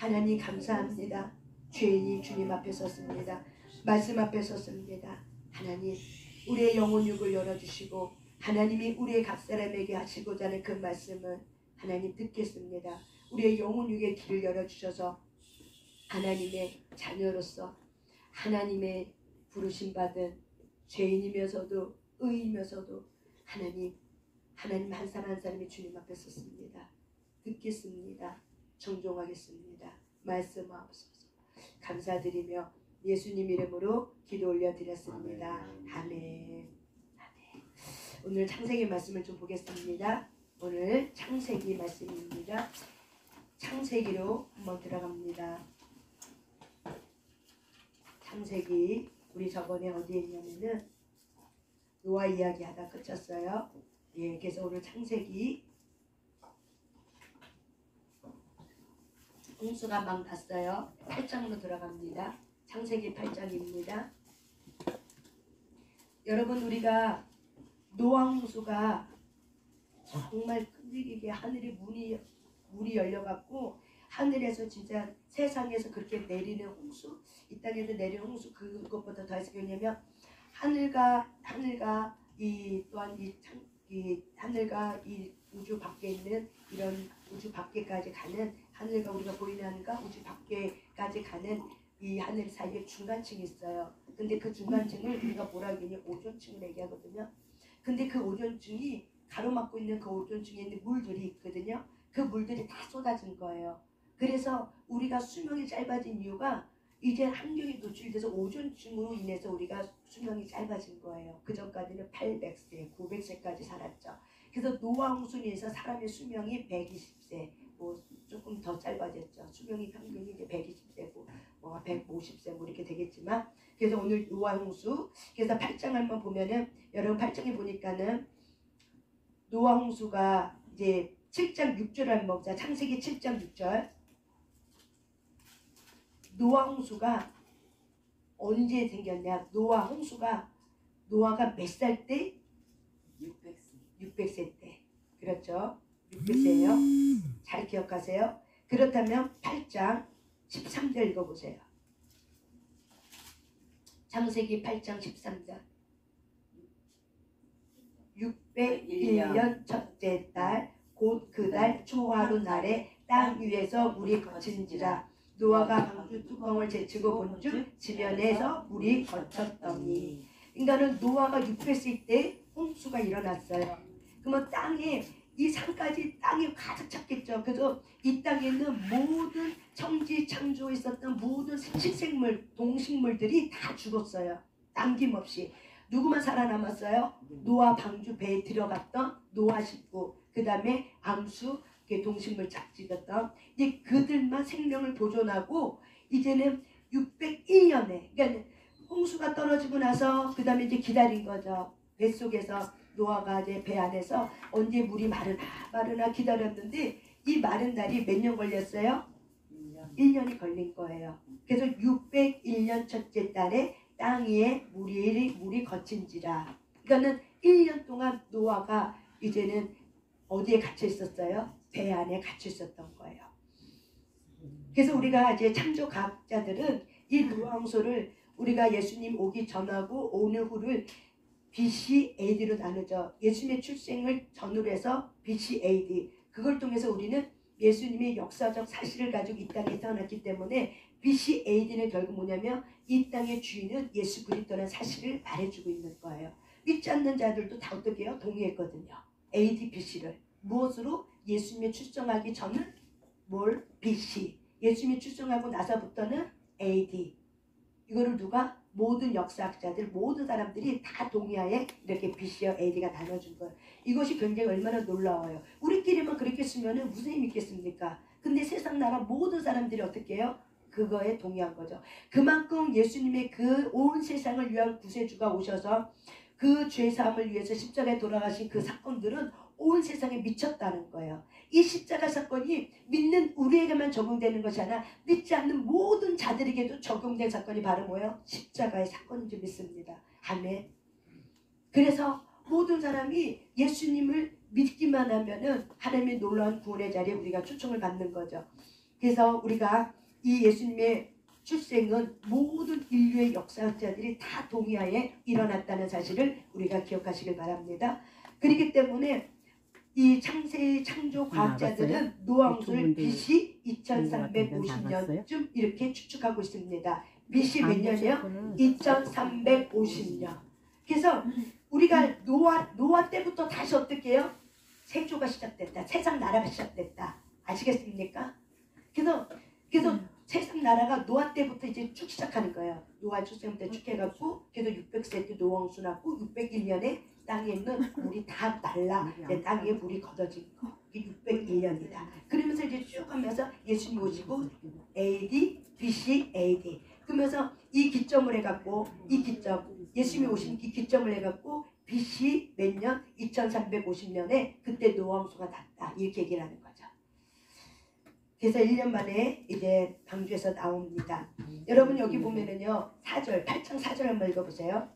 하나님 감사합니다. 죄인이 주님 앞에 섰습니다. 말씀 앞에 섰습니다. 하나님 우리의 영혼 육을 열어주시고 하나님이 우리의 각 사람에게 하시고자 하는 그 말씀을 하나님 듣겠습니다. 우리의 영혼 육의 길을 열어주셔서 하나님의 자녀로서 하나님의 부르심 받은 죄인이면서도 의이면서도 하나님 한 사람 한 사람이 주님 앞에 섰습니다. 듣겠습니다. 정종하겠습니다. 말씀하옵소서. 감사드리며 예수님 이름으로 기도 올려드렸습니다. 아멘. 아멘. 오늘 창세기 말씀을 좀 보겠습니다. 오늘 창세기 말씀입니다. 창세기로 한번 들어갑니다. 창세기 우리 저번에 어디에 있냐면은 노아 이야기하다 끝쳤어요. 예, 그래서 오늘 창세기 홍수가 막 났어요. 8장으로 들어갑니다. 창세기 8장입니다. 여러분 우리가 노아 홍수가 정말 끈질기게 하늘에 문이 열려갖고 하늘에서 진짜 세상에서 그렇게 내리는 홍수, 이 땅에서 내리는 홍수 그것보다 더 해서 뭐냐면 하늘과 이 또한 이 하늘과 이 우주 밖에 있는 이런 우주 밖에까지 가는 하늘과 우리가 보이는 하늘과 우주 밖에까지 가는 이 하늘 사이에 중간층이 있어요. 근데 그 중간층을 우리가 뭐라고 하냐 오존층을 얘기하거든요. 근데 그 오존층이 가로막고 있는 그 오존층에 있는 물들이 있거든요. 그 물들이 다 쏟아진 거예요. 그래서 우리가 수명이 짧아진 이유가 이제 환경에 노출돼서 오존층으로 인해서 우리가 수명이 짧아진 거예요. 그 전까지는 800세, 900세까지 살았죠. 그래서 노아 홍수로 인해서 사람의 수명이 120세, 뭐 조금 더 짧아졌죠. 수명이 평균이 이제 120세고 뭐 150세 뭐 이렇게 되겠지만 그래서 오늘 노아 홍수 그래서 8장 한번 보면은 여러분 8장에 보니까는 노아 홍수가 이제 7장 6절을 한번 보자. 창세기 7장 6절. 노아 홍수가 언제 생겼냐? 노아가 몇 살 때? 600세 때. 그렇죠? 600세예요. 잘 기억하세요. 그렇다면 8장 13절 읽어보세요. 창세기 8장 13절. 601년 첫째 달 곧 그 달 초하루 날에 땅 위에서 물이 거친지라 노아가 방주 뚜껑을 제치고 본즉 지면에서 물이 거쳤더니. 그러니까는 노아가 600세 때 홍수가 일어났어요. 그러면 땅에 이 산까지 땅이 가득 찼겠죠. 그래서 이 땅에 있는 모든 천지 창조에 있었던 모든 식생물, 동식물들이 다 죽었어요. 남김없이. 누구만 살아남았어요? 노아 방주 배에 들어갔던 노아 식구, 그 다음에 암수, 동식물 짝짓었던 이제 그들만 생명을 보존하고 이제는 601년에 그러니까 홍수가 떨어지고 나서 그 다음에 이제 기다린 거죠. 뱃속에서 노아가 이제 배 안에서 언제 물이 마르나 기다렸는데 이 마른 날이 몇 년 걸렸어요? 1년이 걸린 거예요. 그래서 601년 첫째 달에 땅 위에 물이 거친지라. 그러니까는 1년 동안 노아가 이제는 어디에 갇혀 있었어요? 배 안에 갇혀 있었던 거예요. 그래서 우리가 이제 창조과학자들은 이 노아 홍수를 우리가 예수님 오기 전하고 오는 후를 BC, AD로 나누죠. 예수님의 출생을 전후로 해서 BC, AD. 그걸 통해서 우리는 예수님의 역사적 사실을 가지고 이 땅에 태어났기 때문에 BC, AD는 결국 뭐냐면 이 땅의 주인은 예수 그리스도라는 사실을 말해주고 있는 거예요. 믿지 않는 자들도 다 어떻게 해요? 동의했거든요. AD, BC를. 무엇으로? 예수님이 출생하기 전은 뭘? BC. 예수님이 출생하고 나서부터는 AD. 이거를 누가? 모든 역사학자들, 모든 사람들이 다 동의하에 이렇게 BC와 AD가 나눠준 거예요. 이것이 굉장히 얼마나 놀라워요. 우리끼리만 그렇게 쓰면은 무슨 힘이 있겠습니까? 근데 세상 나라 모든 사람들이 어떻게 해요? 그거에 동의한 거죠. 그만큼 예수님의 그 온 세상을 위한 구세주가 오셔서 그 죄사함을 위해서 십자가에 돌아가신 그 사건들은 온 세상에 미쳤다는 거예요. 이 십자가 사건이 믿는 우리에게만 적용되는 것이 아니라 믿지 않는 모든 자들에게도 적용된 사건이 바로 뭐예요? 십자가의 사건인 줄 믿습니다. 아멘. 그래서 모든 사람이 예수님을 믿기만 하면은 하나님의 놀라운 구원의 자리에 우리가 초청을 받는 거죠. 그래서 우리가 이 예수님의 출생은 모든 인류의 역사학자들이 다 동의하에 일어났다는 사실을 우리가 기억하시길 바랍니다. 그렇기 때문에 이 창세의 창조 과학자들은 노아홍수를 BC 2350년쯤 이렇게 추측하고 있습니다. BC 몇 년이요? 2350년. 그래서 우리가 노아 때부터 다시 어떻게 해요? 세조가 시작됐다. 세상 나라가 시작됐다. 아시겠습니까? 그래서 세상 나라가 노아 때부터 이제 쭉 시작하는 거예요. 노아 출생부터 쭉 해갖고 그래서 600세 때 노아홍수 났고 601년에 땅에 있는 물이 다 날라 땅 위에 물이 걷어진 거. 이게 601년이다. 그러면서 이제 쭉 하면서 예수님 오시고 AD, BC, AD. 그러면서 이 기점을 해갖고 이 기점 예수님이 오신 이 기점을 해갖고 BC 몇 년? 2350년에 그때 노아홍수가 났다. 이렇게 얘기를 하는 거죠. 그래서 1년 만에 이제 방주에서 나옵니다. 여러분 여기 보면은요 4절 8장 4절 한번 읽어보세요.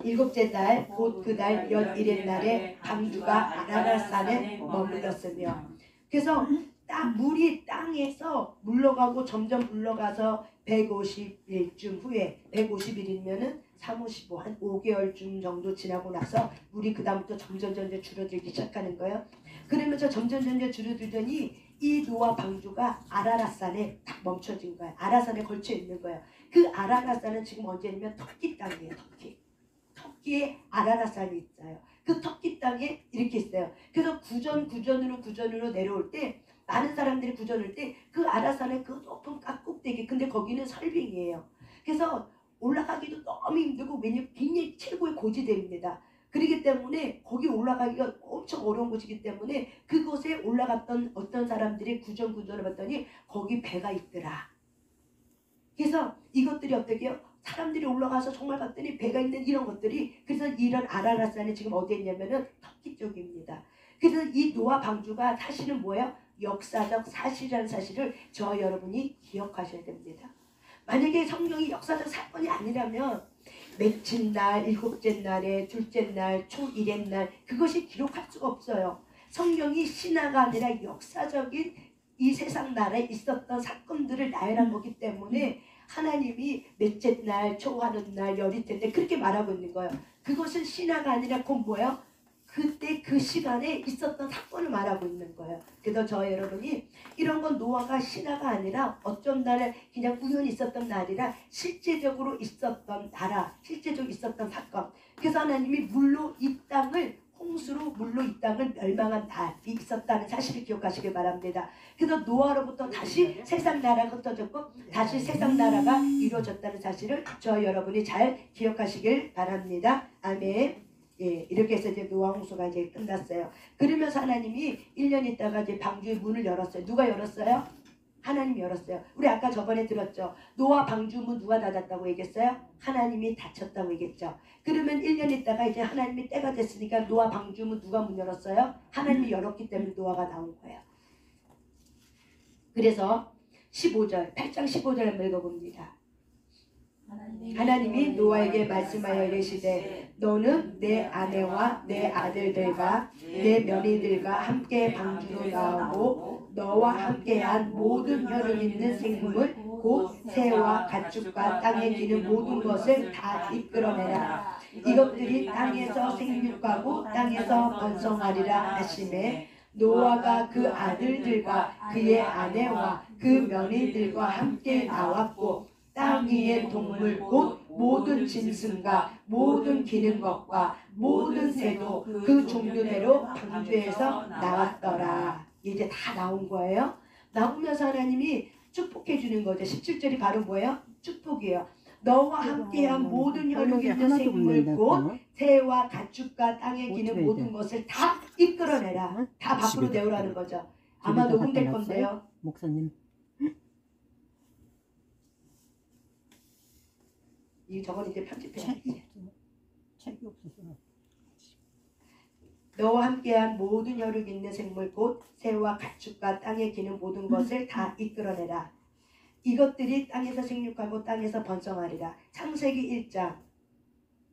일곱째 달 곧 그 달 연 1의 날에 방주가 아라랏산에 머물렀으며 그래서 물이 땅에서 물러가고 점점 물러가서 150일쯤 후에 150일이면은 3, 5, 15, 한 5개월쯤 정도 지나고 나서 물이 그 다음부터 점점 줄어들기 시작하는 거예요. 그러면서 점점 줄어들더니 이 노아 방주가 아라랏산에 딱 멈춰진 거예요. 아라산에 걸쳐 있는 거예요. 그 아라랏산은 지금 언제냐면 터키 땅이에요. 터키에 아라랏산이 있어요. 그 터키 땅에 이렇게 있어요. 그래서 구전으로 내려올 때 많은 사람들이 구전할 때 그 아라산의 그 높은 꼭대기 근데 거기는 설빙이에요. 그래서 올라가기도 너무 힘들고 왜냐면 굉장히 최고의 고지대입니다. 그렇기 때문에 거기 올라가기가 엄청 어려운 곳이기 때문에 그곳에 올라갔던 어떤 사람들이 구전을 봤더니 거기 배가 있더라. 그래서 이것들이 어떻게 해요? 사람들이 올라가서 정말 봤더니 배가 있는 이런 것들이 그래서 이런 아라랏산이 지금 어디에 있냐면은 터키 쪽입니다. 그래서 이 노아 방주가 사실은 뭐예요? 역사적 사실이라는 사실을 저 여러분이 기억하셔야 됩니다. 만약에 성경이 역사적 사건이 아니라면 맺힌 날, 일곱째 날에 둘째 날, 초1의 날 그것이 기록할 수가 없어요. 성경이 신화가 아니라 역사적인 이 세상 나라에 있었던 사건들을 나열한 거기 때문에 하나님이 넷째 날, 초하는 날, 열이틀 때 그렇게 말하고 있는 거예요. 그것은 신화가 아니라 그건 뭐예요? 그때 그 시간에 있었던 사건을 말하고 있는 거예요. 그래서 저 여러분이 이런 건 노아가 신화가 아니라 어쩐 날에 그냥 우연히 있었던 날이라 실제적으로 있었던 나라, 실제적으로 있었던 사건. 그래서 하나님이 물로 이 땅을 홍수로 물로 이 땅을 멸망한 날이 있었다는 사실을 기억하시길 바랍니다. 그래서 노아로부터 다시 세상 나라가 흩어졌고 다시 세상 나라가 이루어졌다는 사실을 저 여러분이 잘 기억하시길 바랍니다. 아멘. 예, 이렇게 해서 이제 노아 홍수가 이제 끝났어요. 그러면서 하나님이 1년 있다가 이제 방주의 문을 열었어요. 누가 열었어요? 하나님이 열었어요. 우리 아까 저번에 들었죠. 노아 방주 문 누가 닫았다고 얘기했어요? 하나님이 닫혔다고 얘기했죠. 그러면 1년 있다가 이제 하나님이 때가 됐으니까 노아 방주 문 누가 문 열었어요? 하나님이 열었기 때문에 노아가 나온 거예요. 그래서 15절, 8장 15절 한번 읽어봅니다. 하나님이 노아에게 말씀하여 이르시되 너는 내 아내와 내 아들들과 내 며느리들과 함께 방주로 나오고 너와 함께한 모든 혈육 있는 생물 곧 새와 가축과 땅에 기는 모든 것을 다 이끌어내라. 이것들이 땅에서 생육하고 땅에서 번성하리라 하시매 노아가 그 아들들과 그의 아내와 그 며느리들과 함께 나왔고 땅 위의 동물 곧 모든 짐승과 모든 기는 것과 모든 새도 그 종류대로 방주에서 나왔더라. 이제 다 나온 거예요. 나오면서 하나님이 축복해 주는 거죠. 17절이 바로 뭐예요? 축복이에요. 너와 함께한 모든 혈육 있는 생물 곧 새와 가축과 땅에 기는 모든 것을 다 이끌어내라. 다 밖으로 내오라는 거죠. 아마 녹음될 건데요. 목사님. 저건 이제 편집해야지. 책이 없어서. 너와 함께한 모든 혈육 있는 생물 곧 새와 가축과 땅에 기는 모든 것을 다 이끌어내라. 이것들이 땅에서 생육하고 땅에서 번성하리라. 창세기 1장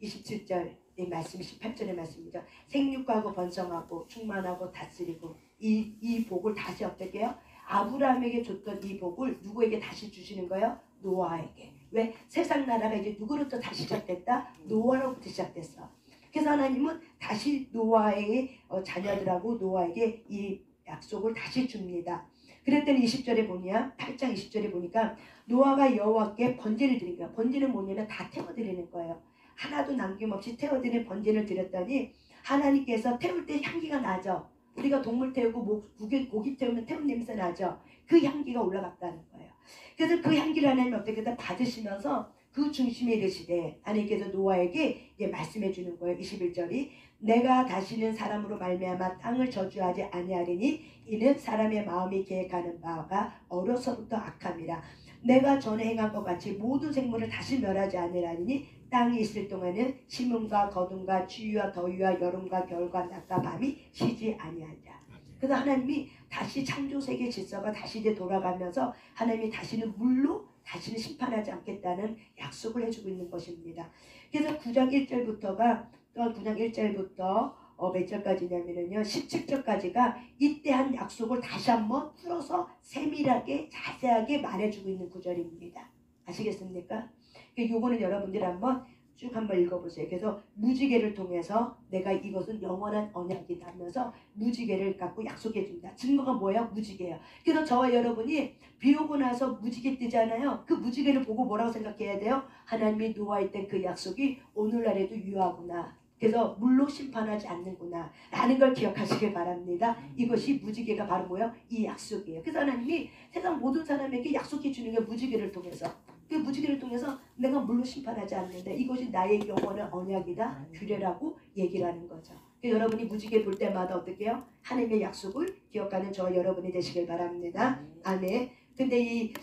27절의 말씀, 18절의 말씀이죠. 생육하고 번성하고 충만하고 다스리고 이 복을 다시 어떻게 해요? 아브라함에게 줬던 이 복을 누구에게 다시 주시는 거예요? 노아에게. 왜? 세상 나라가 이제 누구로부터 다시 시작됐다? 노아로부터 시작됐어. 그래서 하나님은 다시 노아의 자녀들하고 노아에게 이 약속을 다시 줍니다. 그랬더니 20절에 보냐, 8장 20절에 보니까 노아가 여호와께 번제를 드린 거야. 번제는 뭐냐면 다 태워드리는 거예요. 하나도 남김없이 태워드리는 번제를 드렸더니 하나님께서 태울 때 향기가 나죠. 우리가 동물 태우고 고기 태우면 태운 냄새 나죠. 그 향기가 올라갔다는 거예요. 그래서 그 향기를 하나님 어떻게 받으시면서 그 중심에 이르시되 하나님께서 노아에게 이제 말씀해 주는 거예요. 21절이 내가 다시는 사람으로 말미암아 땅을 저주하지 아니하리니 이는 사람의 마음이 계획하는 바가 어려서부터 악함이라. 내가 전에 행한 것 같이 모든 생물을 다시 멸하지 아니하리니 땅에 있을 동안은 심음과 거둠과 추위와 더위와 여름과 겨울과 낮과 밤이 쉬지 아니하리라. 그래서 하나님이 다시 창조세계 질서가 다시 이제 돌아가면서 하나님이 다시는 물로 다시는 심판하지 않겠다는 약속을 해주고 있는 것입니다. 그래서 9장 1절부터가 9장 1절부터 몇 절까지냐면요 17절까지가 이때 한 약속을 다시 한번 풀어서 세밀하게 자세하게 말해주고 있는 구절입니다. 아시겠습니까? 요거는 여러분들이 한번 쭉 한번 읽어보세요. 그래서 무지개를 통해서 내가 이것은 영원한 언약이다 하면서 무지개를 갖고 약속해 준다. 증거가 뭐예요? 무지개예요. 그래서 저와 여러분이 비 오고 나서 무지개 뜨잖아요. 그 무지개를 보고 뭐라고 생각해야 돼요? 하나님이 노아했던 그 약속이 오늘날에도 유효하구나. 그래서 물로 심판하지 않는구나 라는 걸 기억하시길 바랍니다. 이것이 무지개가 바로 뭐예요? 이 약속이에요. 그래서 하나님이 세상 모든 사람에게 약속해 주는 게 무지개를 통해서, 그 무지개를 통해서 내가 물로 심판하지 않는데 이것이 나의 영원한 언약이다, 규례라고 얘기를 하는 거죠. 여러분이 무지개 볼 때마다 어떻게 해요? 하나님의 약속을 기억하는 저와 여러분이 되시길 바랍니다. 아멘. 근데 이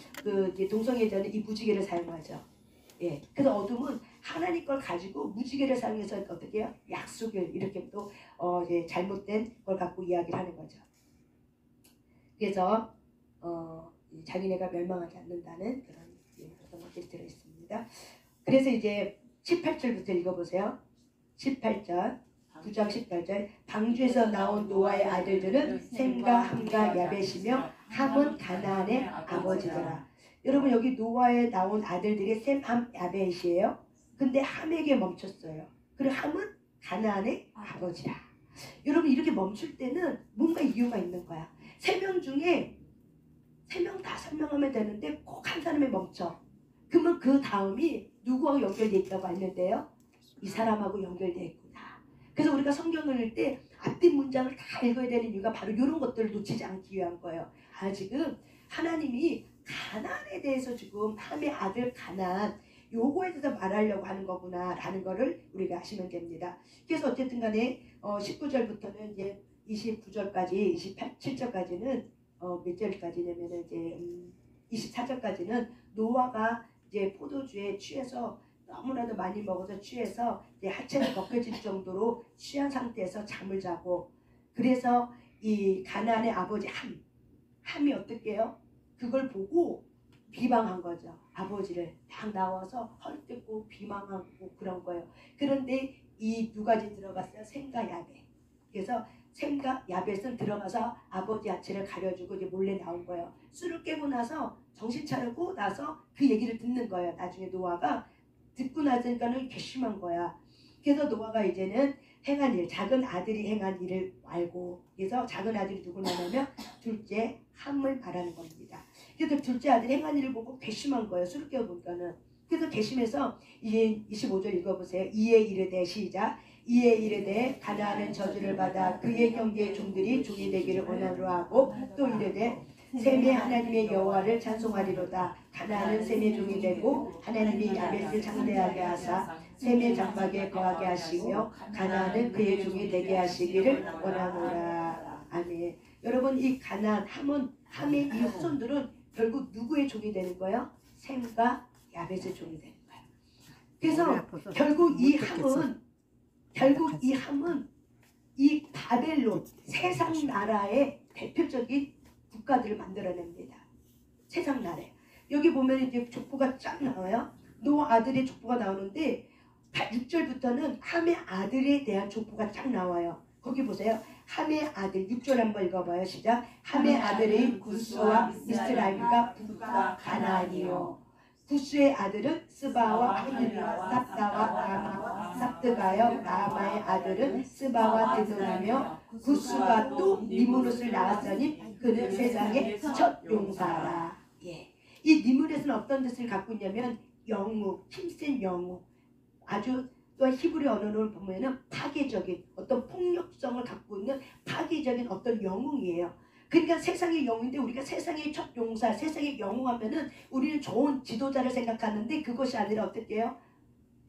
동성애자는 이 무지개를 사용하죠. 예. 그래서 어둠은 하나님 걸 가지고 무지개를 사용해서 어떻게 해요? 약속을 이렇게 또 잘못된 걸 갖고 이야기를 하는 거죠. 그래서 자기네가 멸망하지 않는다는 그런 것들이 들어있습니다. 그래서 이제 18절부터 읽어보세요. 18절 9장 18절 방주에서 나온 노아의 아들들은 셈과 함과 야벳이며 함은 가나안의 아버지더라. 여러분 여기 노아에 나온 아들들이 셈, 함, 야벳이에요. 근데 함에게 멈췄어요. 그리고 함은 가나안의 아버지야. 여러분 이렇게 멈출 때는 뭔가 이유가 있는 거야. 3명 중에 3명 다 설명하면 되는데 꼭 한 사람이 멈춰. 그러면 그 다음이 누구하고 연결되어 있다고 했는데요. 이 사람하고 연결되어 있구나. 그래서 우리가 성경을 읽을 때 앞뒤 문장을 다 읽어야 되는 이유가 바로 이런 것들을 놓치지 않기 위한 거예요. 지금 하나님이 가나안에 대해서 지금 함의 아들 가나안 요거에 대해서 말하려고 하는 거구나 라는 거를 우리가 아시면 됩니다. 그래서 어쨌든 간에 19절부터는 이제 29절까지 27절까지는 몇 절까지냐면은 이제 24절까지는 노아가 이제 포도주에 취해서 너무나도 많이 먹어서 취해서 이제 하체가 벗겨질 정도로 취한 상태에서 잠을 자고, 그래서 이 가나안의 아버지 함이 어떻게 해요? 그걸 보고 비방한 거죠. 아버지를 딱 나와서 헐뜯고 비방하고 그런 거예요. 그런데 이 두 가지 들어갔어요. 셈과 야벳. 그래서 셈과 야벳은 들어가서 아버지 아치를 가려주고 이제 몰래 나온 거예요. 술을 깨고 나서 정신 차리고 나서 그 얘기를 듣는 거예요. 나중에 노아가 듣고 나서니까는 괘씸한 거야. 그래서 노아가 이제는 행한 일, 작은 아들이 행한 일을 알고, 그래서 작은 아들이 누구냐면 둘째 함을 말하는 겁니다. 그래서 둘째 아들이 행한 일을 보고 괘씸한 거예요. 술을 깨어보니까는. 그래서 괘씸해서 이제 25절 읽어보세요. 이에 이르되 시작. 이에 이르되 가나안은 저주를 받아 그의 경계의 종들이 종이 되기를 원하노라 하고, 또 이르되 셈의 하나님의 여호와를 찬송하리로다. 가나안은 셈의 종이 되고 하나님이 야벳을 창대하게 하사 셈의 장막에 거하게 하시며 가나안은 그의 종이 되게 하시기를 원하노라. 아멘. 여러분 이 가나안 함의 이 후손들은 결국 누구의 종이 되는 거예요? 셈과 야벳의 종이 되는 거예요. 그래서 결국 이 함은 이 바벨론 세상 나라의 대표적인 국가들을 만들어냅니다. 세상 나라에. 여기 보면 이제 족보가 쫙 나와요. 노아 아들의 족보가 나오는데 6절부터는 함의 아들에 대한 족보가 쫙 나와요. 거기 보세요. 함의 아들 6절 한번 읽어봐요. 시작. 함의 아들인 구스와 이스라엘과 북과 가나안이요. 구스의 아들은 스바와 하늘과 삽다와 라마 삽드가요. 라마의 아들은 스바와 데도라며 구스가 또 니무롯을 낳았으니 그는 세상의 첫 용사라. 예. 이 니무롯은 어떤 뜻을 갖고 있냐면 영웅, 힘센 영웅. 아주 또 히브리 언어를 보면은 파괴적인 어떤 폭력성을 갖고 있는 파괴적인 어떤 영웅이에요. 그러니까 세상의 영웅인데 우리가 세상의 첫 용사, 세상의 영웅하면은 우리는 좋은 지도자를 생각하는데 그것이 아니라 어떻게 해요?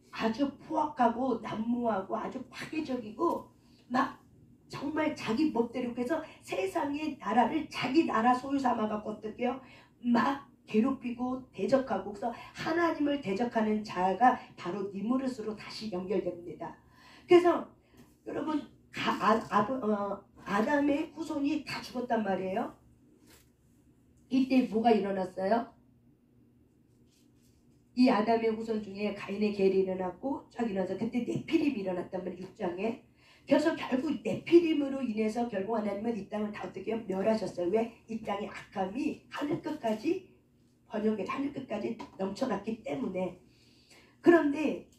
아주 포악하고 난무하고 아주 파괴적이고 막 정말 자기 멋대로 해서 세상의 나라를 자기 나라 소유 삼아갖고 어떻게 해요? 막 괴롭히고 대적하고 그래서 하나님을 대적하는 자가 바로 니무롯으로 다시 연결됩니다. 그래서 여러분 아담의 후손이 다 죽었단 말이에요. 이때 뭐가 일어났어요? 이 아담의 후손 중에 가인의 계율이 일어났고 쫙 일어나서 그때 네피림이 일어났단 말이에요. 6장에. 그래서 결국 네피림으로 인해서 결국 하나님은 이 땅을 다 어떻게 멸하셨어요. 왜? 이 땅의 악함이 하늘 끝까지 번영에 하늘 끝까지 넘쳐났기 때문에. 그런데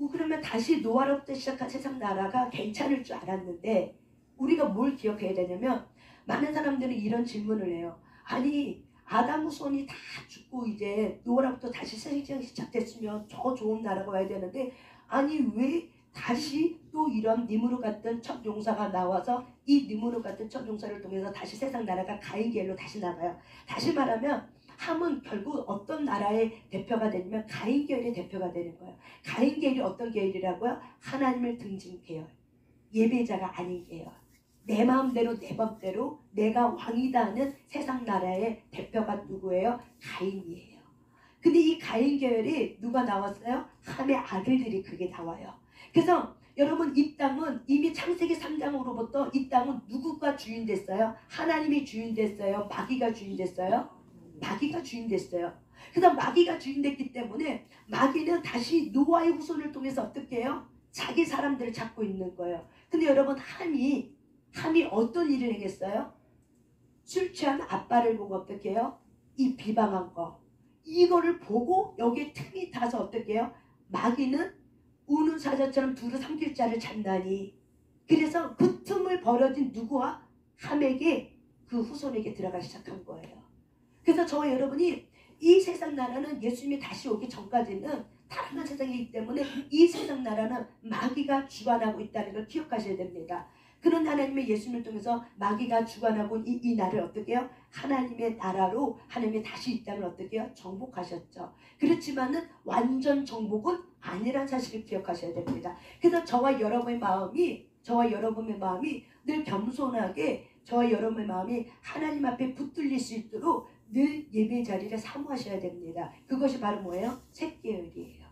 그러면 다시 노아로부터 시작한 세상 나라가 괜찮을 줄 알았는데 우리가 뭘 기억해야 되냐면 많은 사람들은 이런 질문을 해요. 아니 아담 후손이 다 죽고 이제 노아로부터 다시 세상이 시작됐으면 더 좋은 나라가 와야 되는데 아니 왜 다시 또 이런 니무롯 같은 첫 용사가 나와서 이 니무롯 같은 첫 용사를 통해서 다시 세상 나라가 가인 계열로 다시 나가요. 다시 말하면 함은 결국 어떤 나라의 대표가 되냐면 가인 계열의 대표가 되는 거예요. 가인 계열이 어떤 계열이라고요? 하나님을 등진 계열. 예배자가 아닌 계열. 내 마음대로 내 법대로 내가 왕이다 하는 세상 나라의 대표가 누구예요? 가인이에요. 근데 이 가인 계열이 누가 나왔어요? 함의 아들들이 그게 나와요. 그래서 여러분 이 땅은 이미 창세기 3장으로부터 이 땅은 누구가 주인 됐어요? 하나님이 주인 됐어요? 마귀가 주인 됐어요? 마귀가 주인 됐어요. 그래서 마귀가 주인 됐기 때문에 마귀는 다시 노아의 후손을 통해서 어떻게 해요? 자기 사람들을 잡고 있는 거예요. 근데 여러분 함이 어떤 일을 행했어요? 술 취한 아빠를 보고 어떻게 해요? 이 비방한 거. 이거를 보고 여기에 틈이 타서 어떻게 해요? 마귀는 우는 사자처럼 두루 삼킬 자를 찾나니. 그래서 그 틈을 벌어진 누구와? 함에게 그 후손에게 들어가기 시작한 거예요. 그래서 저와 여러분이 이 세상 나라는 예수님이 다시 오기 전까지는 타락한 세상이기 때문에 이 세상 나라는 마귀가 주관하고 있다는 걸 기억하셔야 됩니다. 그런 하나님의 예수님을 통해서 마귀가 주관하고 이 나라를 어떻게 해요? 하나님의 나라로 하나님이 다시 이 땅을 어떻게 해요? 정복하셨죠. 그렇지만은 완전 정복은 아니란 사실을 기억하셔야 됩니다. 그래서 저와 여러분의 마음이 늘 겸손하게 저와 여러분의 마음이 하나님 앞에 붙들릴 수 있도록 늘 예배 자리를 사모하셔야 됩니다. 그것이 바로 뭐예요? 셋계열이에요.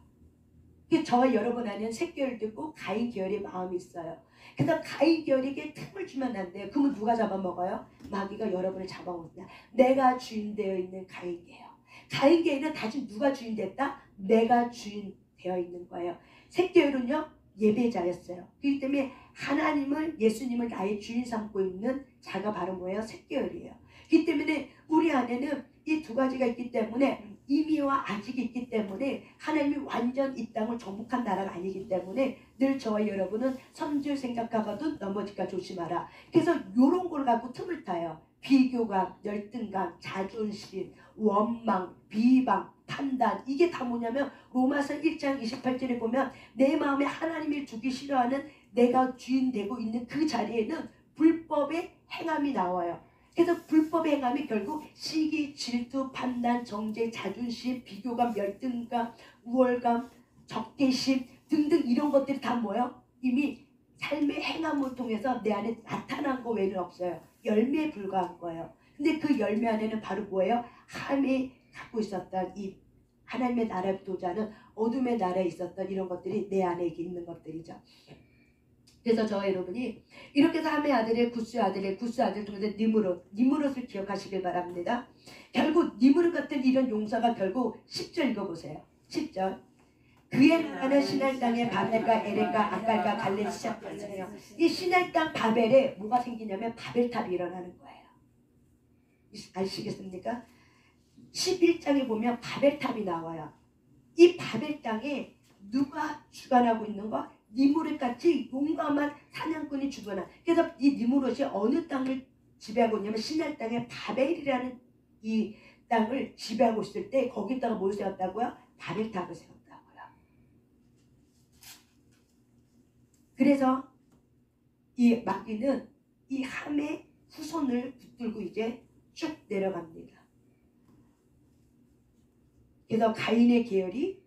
저와 여러분 안에는 셋계열도 있고 가인 계열의 마음이 있어요. 그래서 가인 계열에게 틈을 주면 안 돼요. 그러면 누가 잡아먹어요? 마귀가 여러분을 잡아먹는다. 내가 주인 되어 있는 가인 계열. 가인 계열은 다시 누가 주인 됐다? 내가 주인 되어 있는 거예요. 셋계열은요 예배자였어요. 그렇기 때문에 하나님을 예수님을 나의 주인 삼고 있는 자가 바로 뭐예요? 셋계열이에요. 그렇기 때문에 우리 안에는 이 두 가지가 있기 때문에 이미와 아직이 있기 때문에 하나님이 완전 이 땅을 정복한 나라가 아니기 때문에 늘 저와 여러분은 선줄 생각하거든 넘어질까 조심하라. 그래서 이런 걸 갖고 틈을 타요. 비교감, 열등감, 자존심, 원망, 비방, 판단. 이게 다 뭐냐면 로마서 1장 28절에 보면 내 마음에 하나님을 두기 싫어하는 내가 주인 되고 있는 그 자리에는 불법의 행함이 나와요. 그래서 불법의 행함이 결국 시기, 질투, 판단, 정죄, 자존심, 비교감, 열등감, 우월감, 적대심 등등 이런 것들이 다 뭐예요? 이미 삶의 행함을 통해서 내 안에 나타난 거 외에는 없어요. 열매에 불과한 거예요. 근데 그 열매 안에는 바로 뭐예요? 함이 갖고 있었던 이 하나님의 나라를 도자는 어둠의 나라에 있었던 이런 것들이 내 안에 있는 것들이죠. 그래서 저와 여러분이 이렇게 해서 함의 아들의 구스 아들 통해서 니무롯을 기억하시길 바랍니다. 결국 니무롯 같은 이런 용사가 결국 10절 읽어보세요. 10절 그의 나라는 시날 땅에 바벨과 에렉과 아갈과 갈렙이 시작되었으며 이 시날 땅 바벨에 뭐가 생기냐면 바벨탑이 일어나는 거예요. 아시겠습니까? 11장에 보면 바벨탑이 나와요. 이 바벨 땅에 누가 주관하고 있는 거? 니무롯같이 용감한 사냥꾼이 주관한. 그래서 이 니무롯이 어느 땅을 지배하고 있냐면 시날 땅에 바벨이라는 이 땅을 지배하고 있을 때 거기다가 뭘 세웠다고요? 바벨탑을 세웠다고요. 그래서 이 마귀는 이 함의 후손을 붙들고 이제 쭉 내려갑니다. 그래서 가인의 계열이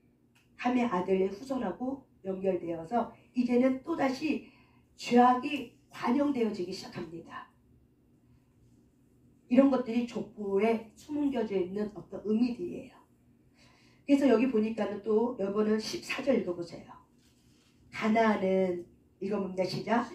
함의 아들의 후손하고 연결되어서 이제는 또다시 죄악이 관영되어지기 시작합니다. 이런 것들이 족보에 숨겨져 있는 어떤 의미들이에요. 그래서 여기 보니까는 또 여러분은 14절 읽어보세요. 가나안은 읽어봅니다. 시작.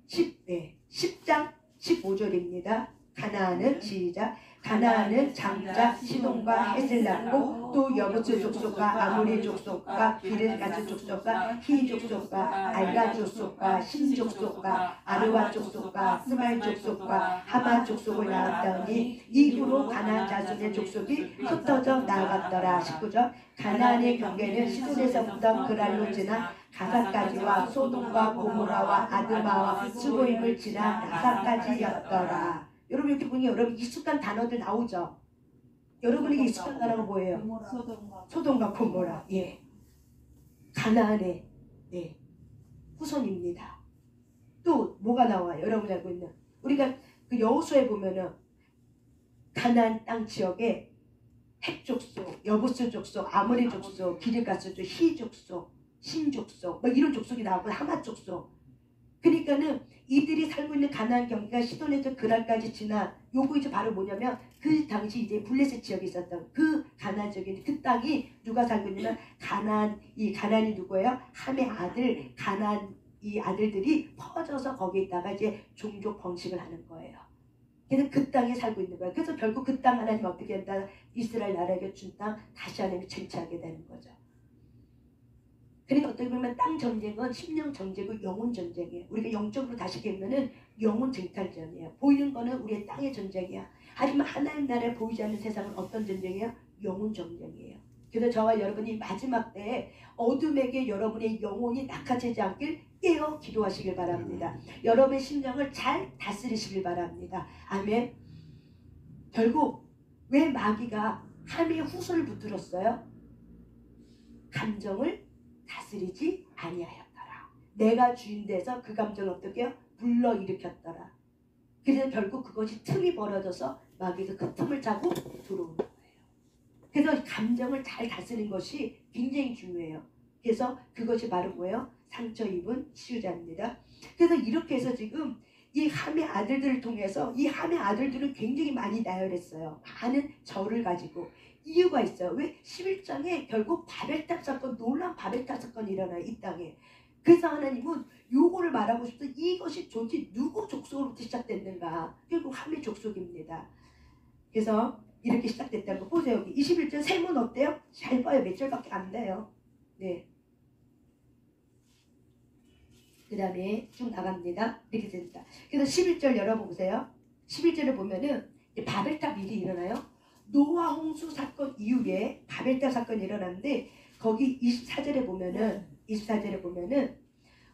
10장 15절입니다. 가나안은 시작. 가나안은 장자 시돈과 헷을 낳고 또 여부스 족속과 아모리 족속과 기르가스 족속과 히 족속과 알가 족속과 신 족속과 아르와 족속과 스말 족속과 하마 족속을 낳았더니 이후로 가나안 자손의 족속이 흩어져 나아갔더라. 19절 가나안의 경계는 시돈에서부터 그랄로 지나 가사까지와 소돔과 고모라와 아드마와 스보임을 지나 라사까지였더라. 여러분 이렇게 보니 여러분 익숙한 단어들 나오죠? 여러분에게 익숙한 단어가 뭐예요? 소돔과 고모라. 예. 가나안의 후손입니다. 또 뭐가 나와요? 여러분이 알고 있는 우리가 그 여호수아에 보면은 가나안 땅 지역에 헷 족속, 여부스 족속, 아모리 족속, 기르가스 족속, 히 족속, 신 족속, 뭐 이런 족속이 나오고 하마 족속. 그러니까는 이들이 살고 있는 가나안 경계가 시돈에서 그랄까지 지나 요거 이제 바로 뭐냐면 그 당시 이제 블레셋 지역에 있었던 그 가나안 지역인데 그 땅이 누가 살고 있냐면 가나안이 누구예요? 함의 아들 가나안 이 아들들이 퍼져서 거기에다가 이제 종족 번식을 하는 거예요. 그래서 그 땅에 살고 있는 거예요. 그래서 결국 그 땅 하나님 어떻게 한다? 이스라엘 나라에게 준 땅 다시 하나님이 쟁취하게 되는 거죠. 그러니까 어떻게 보면 땅 전쟁은 심령 전쟁이고 영혼 전쟁이에요. 우리가 영적으로 다시 깨우면은 영혼 쟁탈전이에요. 보이는 거는 우리의 땅의 전쟁이야. 하지만 하나님 나라에 보이지 않는 세상은 어떤 전쟁이에요? 영혼 전쟁이에요. 그래서 저와 여러분이 마지막 때에 어둠에게 여러분의 영혼이 낙하되지 않길 깨어 기도하시길 바랍니다. 여러분의 심령을 잘 다스리시길 바랍니다. 아멘. 결국 왜 마귀가 함의 후손을 붙들었어요? 감정을 다스리지 아니하였더라. 내가 주인 돼서 그 감정을 어떻게 해요? 불러일으켰더라. 그래서 결국 그것이 틈이 벌어져서 마귀가 그 틈을 타고 들어오는 거예요. 그래서 감정을 잘 다스리는 것이 굉장히 중요해요. 그래서 그것이 바로 뭐예요? 상처 입은 치유자입니다. 그래서 이렇게 해서 지금 이 함의 아들들을 통해서 이 함의 아들들은 굉장히 많이 나열했어요. 많은 절을 가지고. 이유가 있어요. 왜? 11장에 결국 바벨탑 사건, 놀라운 바벨탑 사건이 일어나요. 이 땅에. 그래서 하나님은 요거를 말하고 싶어. 이것이 도대체 누구 족속으로부터 시작됐는가? 결국 함의 족속입니다. 그래서 이렇게 시작됐다는 거 보세요. 여기 21절 세문 어때요? 잘 봐요. 몇 절밖에 안 돼요. 네. 그 다음에 쭉 나갑니다. 이렇게 됩니다. 그래서 11절 열어보세요. 11절을 보면은 바벨탑 일이 일어나요. 노아 홍수 사건 이후에 바벨탑 사건이 일어났는데 거기 24절에 보면은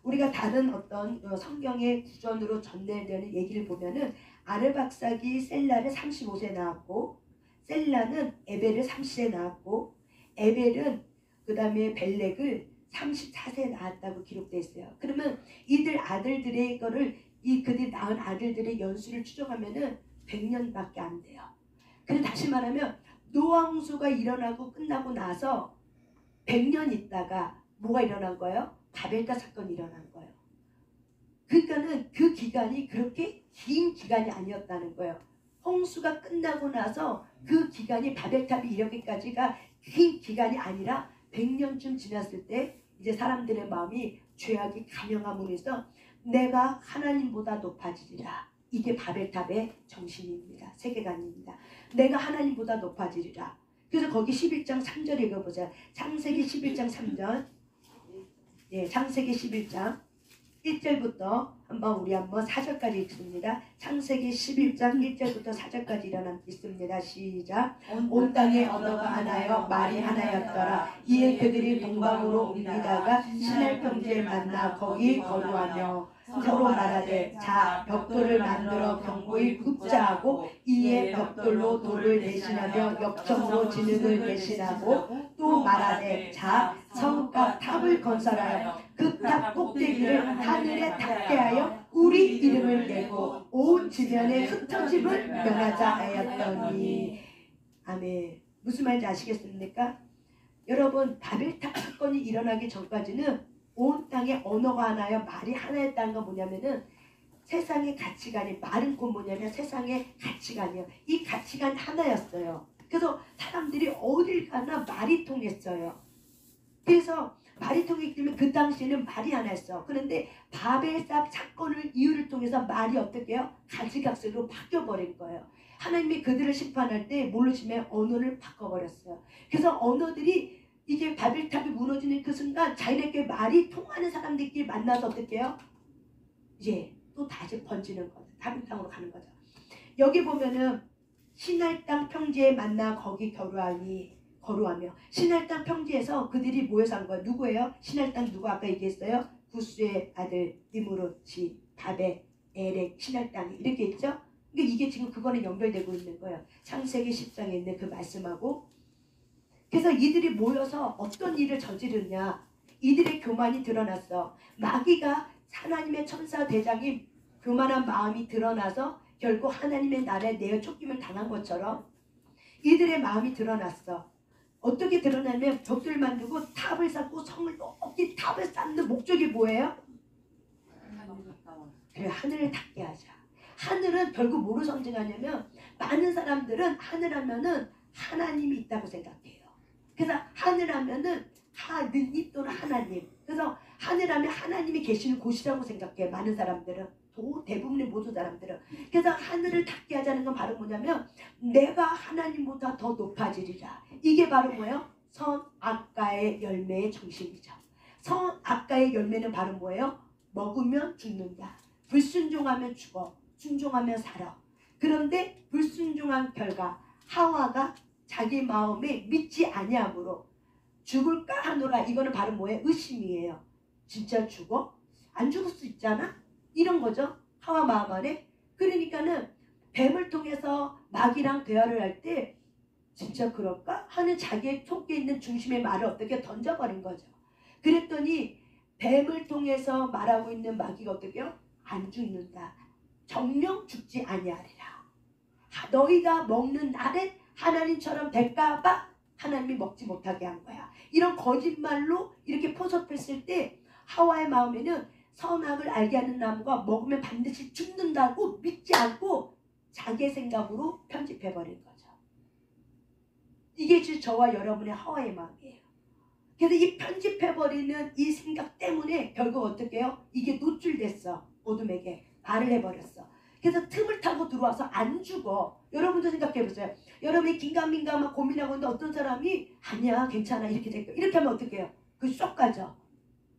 우리가 다른 어떤 성경의 구전으로 전달되는 얘기를 보면은 아르박사기 셀라는 35세에 나왔고 셀라는 에벨을 30세에 낳았고 에벨은 그 다음에 벨렉을 34세에 낳았다고 기록되어 있어요. 그러면 이들 아들들의 거를 그들이 낳은 아들들의 연수를 추정하면은 100년밖에 안 돼요. 그래서 다시 말하면 노아 홍수가 일어나고 끝나고 나서 100년 있다가 뭐가 일어난 거예요? 바벨탑 사건이 일어난 거예요. 그러니까는 그 기간이 그렇게 긴 기간이 아니었다는 거예요. 홍수가 끝나고 나서 그 기간이 바벨탑이 이렇게까지가 긴 기간이 아니라 100년쯤 지났을 때 이제 사람들의 마음이 죄악이 감염함으로 해서 내가 하나님보다 높아지리라. 이게 바벨탑의 정신입니다. 세계관입니다. 내가 하나님보다 높아지리라. 그래서 거기 11장 3절 읽어보자. 창세기 11장 3절. 예, 창세기 11장 1절부터 우리 한번 4절까지 읽습니다. 창세기 11장 1절부터 4절까지 있습니다. 시작. 온 땅에 언어가 하나여 말이 하나였더라. 이에 그들이 동방으로 옮기다가 시날 평지에 만나 거기 거주하며 서로 말하되 자 벽돌을 만들어 견고히 굽자 하고 이에 벽돌로 돌을 대신하며 역청으로 진흙을 대신하고 또 말하되 자 성과 탑을 건설하여 그 탑 꼭대기를 하늘에 닿게 하여 우리 이름을 내고 온 지면에 흩어짐을 면하자 하였더니. 아멘. 무슨 말인지 아시겠습니까? 여러분 바벨탑 사건이 일어나기 전까지는 온 땅에 언어가 하나여 말이 하나였다는 건 뭐냐면은 세상의 가치관이, 말은 곧 뭐냐면 세상의 가치관이요. 이 가치관 하나였어요. 그래서 사람들이 어딜 가나 말이 통했어요. 그래서 말이 통했기 때문에 그 당시에는 말이 하나였어. 그런데 바벨탑 사건을 이유를 통해서 말이 어떻게 해요? 가지각색으로 바뀌어버린 거예요. 하나님이 그들을 심판할 때 뭘로 심해? 언어를 바꿔버렸어요. 그래서 언어들이 이제 바벨탑이 무너지는 그 순간 자기네끼리 말이 통하는 사람들끼리 만나서 어떻게 해요? 이제 또 다시 번지는 거죠. 다른 땅으로 가는 거죠. 여기 보면은 시날 땅 평지에 만나 거기 거루하며 시날 땅 평지에서 그들이 모여서 한 거예요. 누구예요? 시날 땅 누구 아까 얘기했어요? 구스의 아들 니므롯이 바벨, 에렉, 시날 땅이 이렇게 있죠? 그러니까 이게 지금 그거는 연결되고 있는 거예요. 창세기 10장에 있는 그 말씀하고. 그래서 이들이 모여서 어떤 일을 저지르냐. 이들의 교만이 드러났어. 마귀가 하나님의 천사 대장이 교만한 마음이 드러나서 결국 하나님의 나라에 내어 쫓김을 당한 것처럼 이들의 마음이 드러났어. 어떻게 드러나면 벽돌을 만들고 탑을 쌓고 성을 높이 탑을 쌓는 목적이 뭐예요? 그래, 하늘을 닿게 하자. 하늘은 결국 뭐를 상징하냐면 많은 사람들은 하늘 하면은 하나님이 있다고 생각해요. 그래서 하늘 하면은 하느님 또는 하나님. 그래서 하늘 하면 하나님이 계시는 곳이라고 생각해. 많은 사람들은. 대부분의 모든 사람들은. 그래서 하늘을 닿게 하자는 건 바로 뭐냐면 내가 하나님보다 더 높아지리라. 이게 바로 뭐예요? 선악과의 열매의 정신이죠. 선악과의 열매는 바로 뭐예요? 먹으면 죽는다. 불순종하면 죽어. 순종하면 살아. 그런데 불순종한 결과 하와가 자기 마음에 믿지 아니함으로 죽을까 하노라. 이거는 바로 뭐예요? 의심이에요. 진짜 죽어? 안 죽을 수 있잖아? 이런 거죠. 하와 마음 안에. 그러니까는 뱀을 통해서 마귀랑 대화를 할 때 진짜 그럴까? 하는 자기의 속에 있는 중심의 말을 어떻게 던져버린 거죠. 그랬더니 뱀을 통해서 말하고 있는 마귀가 어떻게 해요? 안 죽는다. 정령 죽지 아니하리라. 너희가 먹는 날에 하나님처럼 될까봐 하나님이 먹지 못하게 한 거야. 이런 거짓말로 이렇게 포섭했을 때 하와의 마음에는 선악을 알게 하는 나무가 먹으면 반드시 죽는다고 믿지 않고 자기의 생각으로 편집해버린 거죠. 이게 지금 저와 여러분의 하와의 마음이에요. 그래서 이 편집해버리는 이 생각 때문에 결국 어떻게 해요? 이게 노출됐어. 어둠에게 말을 해버렸어. 그래서 틈을 타고 들어와서 안 죽어. 여러분도 생각해보세요. 여러분이 긴가민가 고민하고 있는데 어떤 사람이 아니야 괜찮아 이렇게 될 거야. 이렇게 하면 어떻게 해요? 그 쏙 가죠.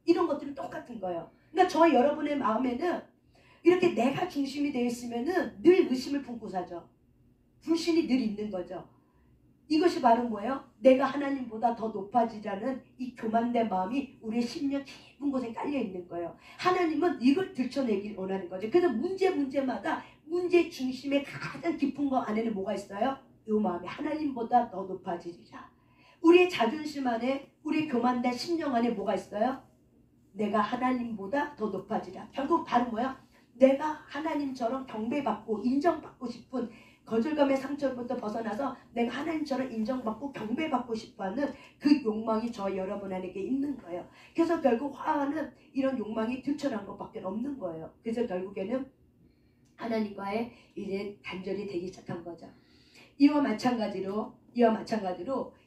이런 것들은 똑같은 거예요. 그러니까 저와 여러분의 마음에는 이렇게 내가 중심이 되어 있으면은 늘 의심을 품고 사죠. 불신이 늘 있는 거죠. 이것이 바로 뭐예요? 내가 하나님보다 더 높아지자는 이 교만된 마음이 우리의 심령 깊은 곳에 깔려 있는 거예요. 하나님은 이걸 들춰내길 원하는 거죠. 그래서 문제마다 문제 중심의 가장 깊은 거 안에는 뭐가 있어요? 이 마음이 하나님보다 더 높아지리라. 우리의 자존심 안에, 우리의 교만된 심령 안에 뭐가 있어요? 내가 하나님보다 더 높아지라. 결국 바로 뭐야? 내가 하나님처럼 경배받고 인정받고 싶은 거절감의 상처로부터 벗어나서 내가 하나님처럼 인정받고 경배받고 싶어하는 그 욕망이 저 여러분 안에게 있는 거예요. 그래서 결국 화하는 이런 욕망이 들춰난 것밖에 없는 거예요. 그래서 결국에는 하나님과의 이제 단절이 되기 시작한 거죠. 이와 마찬가지로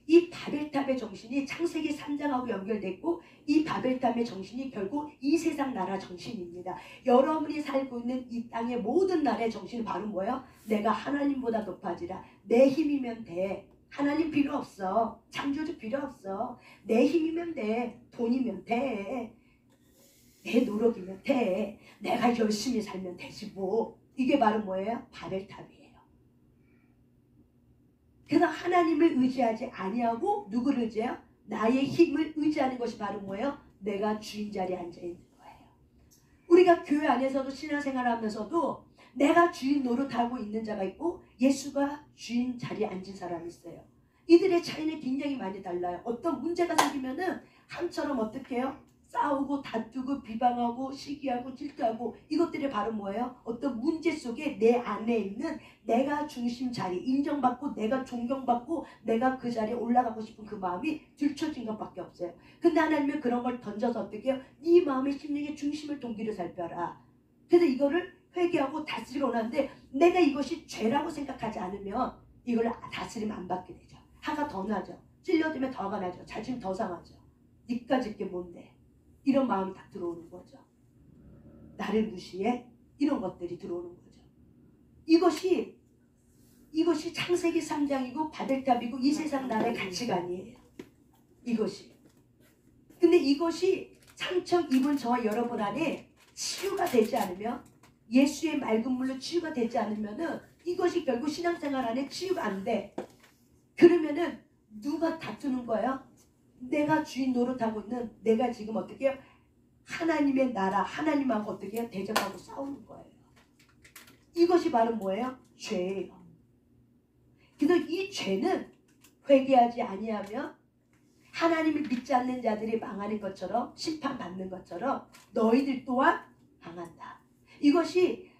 이 바벨탑의 정신이 창세기 3장하고 연결됐고 이 바벨탑의 정신이 결국 이 세상 나라 정신입니다. 여러분이 살고 있는 이 땅의 모든 나라의 정신이 바로 뭐예요? 내가 하나님보다 높아지라. 내 힘이면 돼. 하나님 필요 없어. 창조주 필요 없어. 내 힘이면 돼. 돈이면 돼. 내 노력이면 돼. 내가 열심히 살면 되지 뭐. 이게 바로 뭐예요? 바벨탑이에요. 그래서 하나님을 의지하지 아니하고 누구를 의지해요? 나의 힘을 의지하는 것이 바로 뭐예요? 내가 주인 자리에 앉아있는 거예요. 우리가 교회 안에서도 신앙생활하면서도 내가 주인 노릇하고 있는 자가 있고 예수가 주인 자리에 앉은 사람이 있어요. 이들의 차이는 굉장히 많이 달라요. 어떤 문제가 생기면은 함처럼 어떻게 해요? 싸우고 다투고 비방하고 시기하고 질투하고 이것들이 바로 뭐예요? 어떤 문제 속에 내 안에 있는 내가 중심 자리, 인정받고 내가 존경받고 내가 그 자리에 올라가고 싶은 그 마음이 들춰진 것밖에 없어요. 근데 하나님은 그런 걸 던져서 어떻게 해요? 네 마음의 심령의 중심을 동기를 살펴라. 그래서 이거를 회개하고 다스리고 오는데 내가 이것이 죄라고 생각하지 않으면 이걸 다스림 안 받게 되죠. 화가 더 나죠. 찔려들면 더 화가 나죠. 자존심 더 상하죠. 니까짓 게 뭔데? 이런 마음이 딱 들어오는 거죠. 나를 무시해? 이런 것들이 들어오는 거죠. 이것이 창세기 3장이고 바벨탑이고 이 세상 나라의 가치관이에요. 이것이. 근데 이것이 상처 입은 저와 여러분 안에 치유가 되지 않으면 예수의 맑은 물로 치유가 되지 않으면은 이것이 결국 신앙생활 안에 치유가 안 돼. 그러면은 누가 다투는 거예요? 내가 주인 노릇하고 있는 내가 지금 어떻게 해요? 하나님의 나라 하나님하고 어떻게 해요? 대적하고 싸우는 거예요. 이것이 바로 뭐예요? 죄예요. 그래서 이 죄는 회개하지 아니하면 하나님을 믿지 않는 자들이 망하는 것처럼 심판받는 것처럼 너희들 또한 망한다. 이것이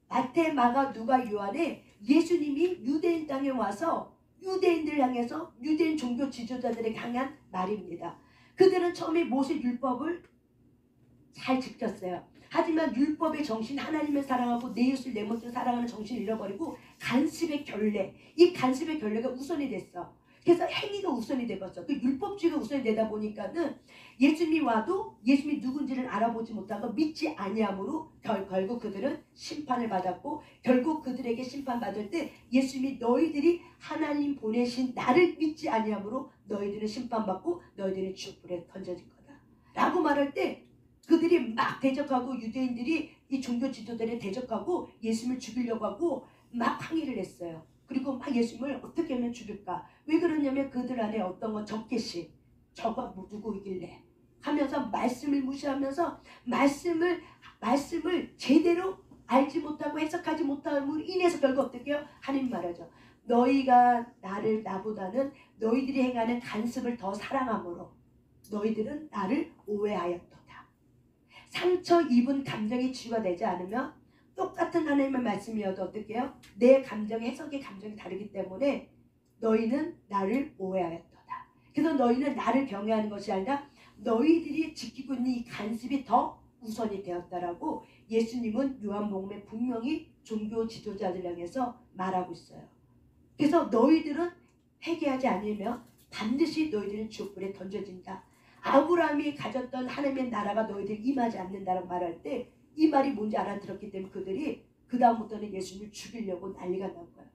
마태, 마가, 누가, 요한에 예수님이 유대인 땅에 와서 유대인들을 향해서 유대인 종교 지도자들에게 향한 말입니다. 그들은 처음에 모세 율법을 잘 지켰어요. 하지만 율법의 정신, 하나님을 사랑하고 내 이웃을 내 몸을 사랑하는 정신을 잃어버리고 간습의 결례, 이 간습의 결례가 우선이 됐어. 그래서 행위가 우선이 돼버렸어. 그 율법주의가 우선이 되다 보니까는 예수님이 와도 예수님이 누군지를 알아보지 못하고 믿지 아니함으로 결국 그들은 심판을 받았고 결국 그들에게 심판받을 때 예수님이 너희들이 하나님 보내신 나를 믿지 아니함으로 너희들은 심판받고 너희들은 지옥불에 던져질 거다 라고 말할 때 그들이 막 대적하고 유대인들이 이 종교 지도자를 대적하고 예수님을 죽이려고 하고 막 항의를 했어요. 그리고 막 예수님을 어떻게 하면 죽일까? 왜 그러냐면 그들 안에 어떤 건 적개심, 저가 뭐 누구이길래 하면서 말씀을 무시하면서 말씀을 제대로 알지 못하고 해석하지 못함으로 인해서 결국 어떻게 해요? 하나님 말하죠. 너희가 나보다는 너희들이 행하는 간습을 더 사랑함으로 너희들은 나를 오해하였도다. 상처 입은 감정이 치유가 되지 않으면 똑같은 하나님의 말씀이어도 어떻게 해요? 내 감정의 해석의 감정이 다르기 때문에 너희는 나를 오해하였도다. 그래서 너희는 나를 경외하는 것이 아니라 너희들이 지키고 있는 이 간습이 더 우선이 되었다라고 예수님은 요한복음에 분명히 종교 지도자들 향해서 말하고 있어요. 그래서 너희들은 회개하지 않으면 반드시 너희들은 지옥불에 던져진다. 아브라함이 가졌던 하나님의 나라가 너희들 임하지 않는다라고 말할 때 이 말이 뭔지 알아들었기 때문에 그들이 그 다음부터는 예수님을 죽이려고 난리가 난 거예요.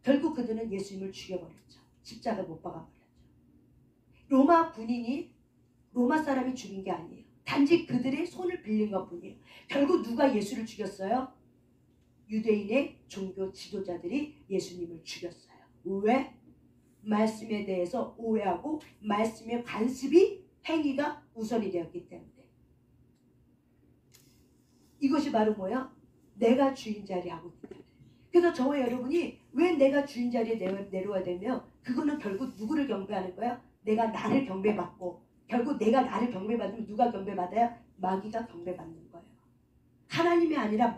결국 그들은 예수님을 죽여버렸죠. 십자가 못 박아버렸죠. 로마 군인이 로마 사람이 죽인 게 아니에요. 단지 그들의 손을 빌린 것뿐이에요. 결국 누가 예수를 죽였어요? 유대인의 종교 지도자들이 예수님을 죽였어요. 왜? 말씀에 대해서 오해하고 말씀의 관습이 행위가 우선이 되었기 때문에. 이것이 바로 뭐야? 내가 주인 자리 하고 있기 때문에. 그래서 저와 여러분이 왜 내가 주인 자리에 내려와야 되면 그거는 결국 누구를 경배하는 거야? 내가 나를 경배받고 결국 내가 나를 경배받으면 누가 경배받아요? 마귀가 경배받는 거예요. 하나님이 아니라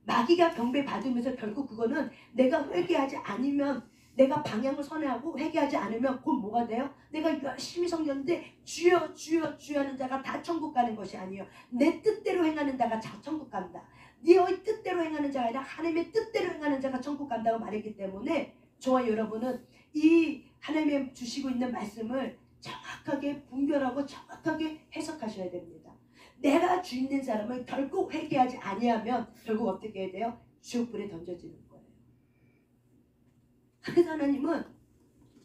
마귀가 경배받으면서 결국 그거는 내가 회개하지 않으면 내가 방향을 선회하고 회개하지 않으면 그건 뭐가 돼요? 내가 열심히 섬겼는데 주여 주여 주여 하는 자가 다 천국 가는 것이 아니에요. 내 뜻대로 행하는 자가 다 천국 간다. 너의 뜻대로 행하는 자가 아니라 하나님의 뜻대로 행하는 자가 천국 간다고 말했기 때문에 저와 여러분은 이 하나님이 주시고 있는 말씀을 정확하게 분별하고 정확하게 해석하셔야 됩니다. 내가 주 있는 사람은 결국 회개하지 아니하면 결국 어떻게 해야 돼요? 지옥불에 던져지는 거예요. 그래서 하나님은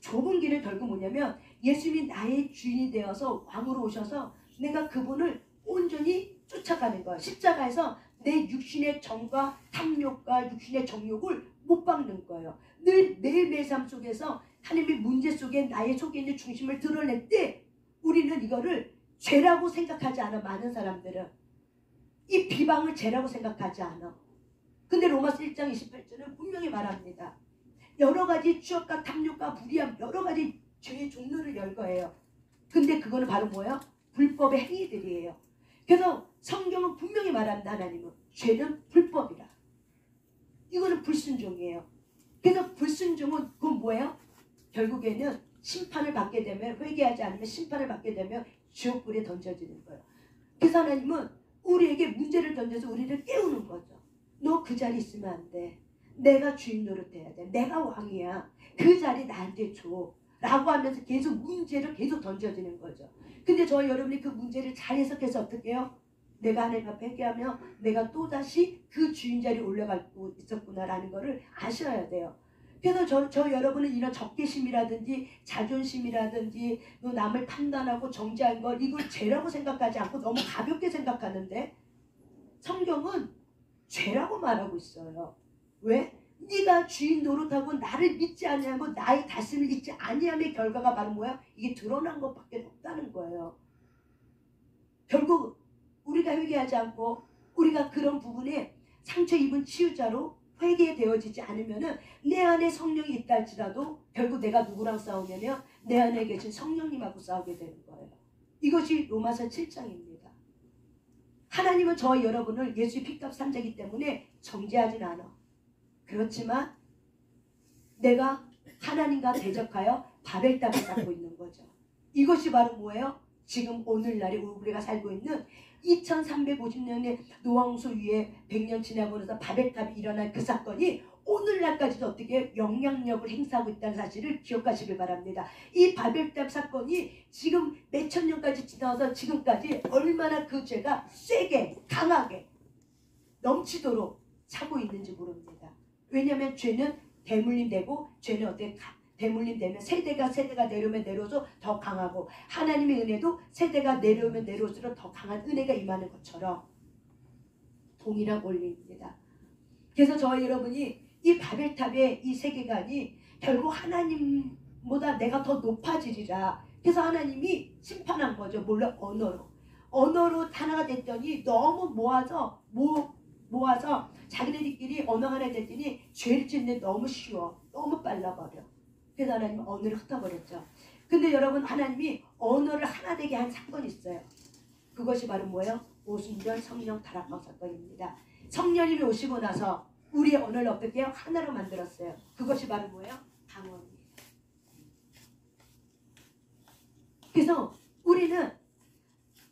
좁은 길은 결국 뭐냐면 예수님이 나의 주인이 되어서 왕으로 오셔서 내가 그분을 온전히 쫓아가는 거야. 십자가에서 내 육신의 정과 탐욕과 육신의 정욕을 못 박는 거예요. 늘 매일매일 삶 속에서 하나님의 문제 속에 나의 속에 있는 중심을 드러낼 때 우리는 이거를 죄라고 생각하지 않아. 많은 사람들은 이 비방을 죄라고 생각하지 않아. 근데 로마서 1장 28절은 분명히 말합니다. 여러 가지 추억과 탐욕과 불의함 여러 가지 죄의 종류를 열 거예요. 근데 그거는 바로 뭐예요? 불법의 행위들이에요. 그래서 성경은 분명히 말합니다. 하나님은 죄는 불법이라. 이거는 불순종이에요. 그래서 불순종은 그건 뭐예요? 결국에는 심판을 받게 되면 회개하지 않으면 심판을 받게 되면 지옥불에 던져지는 거예요. 그래서 하나님은 우리에게 문제를 던져서 우리를 깨우는 거죠. 너 그 자리 있으면 안 돼. 내가 주인 노릇해야 돼. 내가 왕이야. 그 자리 나한테 줘. 라고 하면서 계속 문제를 계속 던져지는 거죠. 근데 저 여러분이 그 문제를 잘 해석해서 어떻게 해요? 내가 하나님 앞에 회개하며 내가 또다시 그 주인 자리에 올라가고 있었구나라는 거를 아셔야 돼요. 그래서 저 여러분은 이런 적개심이라든지 자존심이라든지 또 남을 판단하고 정죄한 걸 이걸 죄라고 생각하지 않고 너무 가볍게 생각하는데 성경은 죄라고 말하고 있어요. 왜? 네가 주인 노릇하고 나를 믿지 아니하고 나의 다스림을 잊지 아니함의 결과가 바로 뭐야? 이게 드러난 것밖에 없다는 거예요. 결국 우리가 회개하지 않고 우리가 그런 부분에 상처 입은 치유자로 회개되어지지 않으면은 내 안에 성령이 있다 할지라도 결국 내가 누구랑 싸우냐면 내 안에 계신 성령님하고 싸우게 되는 거예요. 이것이 로마서 7장입니다. 하나님은 저와 여러분을 예수의 피값 산자이기 때문에 정죄하진 않아. 그렇지만 내가 하나님과 대적하여 바벨탑을 쌓고 있는 거죠. 이것이 바로 뭐예요? 지금 오늘날에 우리가 살고 있는 2350년의 노왕수 위에 100년 지나고 나서 바벨탑이 일어난 그 사건이 오늘날까지도 어떻게 영향력을 행사하고 있다는 사실을 기억하시길 바랍니다. 이 바벨탑 사건이 지금 몇천 년까지 지나서 지금까지 얼마나 그 죄가 세게 강하게 넘치도록 차고 있는지 모릅니다. 왜냐하면 죄는 대물림 되고 죄는 어떻게 대물림 되면 세대가 내려오면 내려서 더 강하고 하나님의 은혜도 세대가 내려오면 내려올수록 더 강한 은혜가 임하는 것처럼 동일한 원리입니다. 그래서 저와 여러분이 이 바벨탑의 이 세계관이 결국 하나님보다 내가 더 높아지리라. 그래서 하나님이 심판한 거죠. 물론 언어로 하나가 됐더니 너무 모아서 자기네들끼리 언어 하나 됐더니 죄를 짓는 너무 쉬워. 너무 빨라버려. 그래서 하나님은 언어를 흩어버렸죠. 근데 여러분 하나님이 언어를 하나 되게 한 사건이 있어요. 그것이 바로 뭐예요? 오순절 성령 타락방 사건입니다. 성령님이 오시고 나서 우리의 언어를 어떻게 해요? 하나로 만들었어요. 그것이 바로 뭐예요? 방언입니다. 그래서 우리는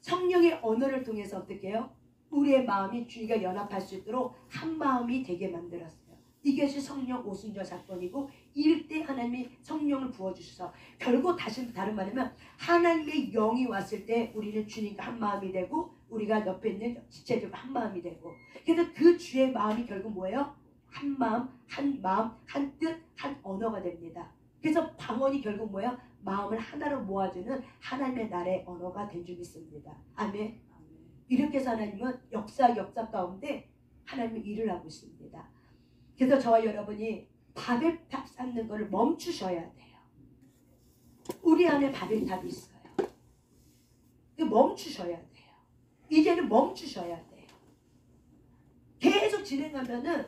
성령의 언어를 통해서 어떻게 해요? 우리의 마음이 주님과 연합할 수 있도록 한 마음이 되게 만들었어요. 이것이 성령 오순절 사건이고 이럴 때 하나님이 성령을 부어주셔서 결국 다시 다른 말하면 하나님의 영이 왔을 때 우리는 주님과 한 마음이 되고 우리가 옆에 있는 지체들과 한 마음이 되고 그래서 그 주의 마음이 결국 뭐예요? 한 마음, 한 뜻, 한 언어가 됩니다. 그래서 방언이 결국 뭐예요? 마음을 하나로 모아주는 하나님의 나라의 언어가 된 줄 믿습니다. 아멘. 이렇게 해서 하나님은 역사 가운데 하나님이 일을 하고 있습니다. 그래서 저와 여러분이 바벨탑 쌓는 것을 멈추셔야 돼요. 우리 안에 바벨탑이 있어요. 멈추셔야 돼요. 이제는 멈추셔야 돼요. 계속 진행하면은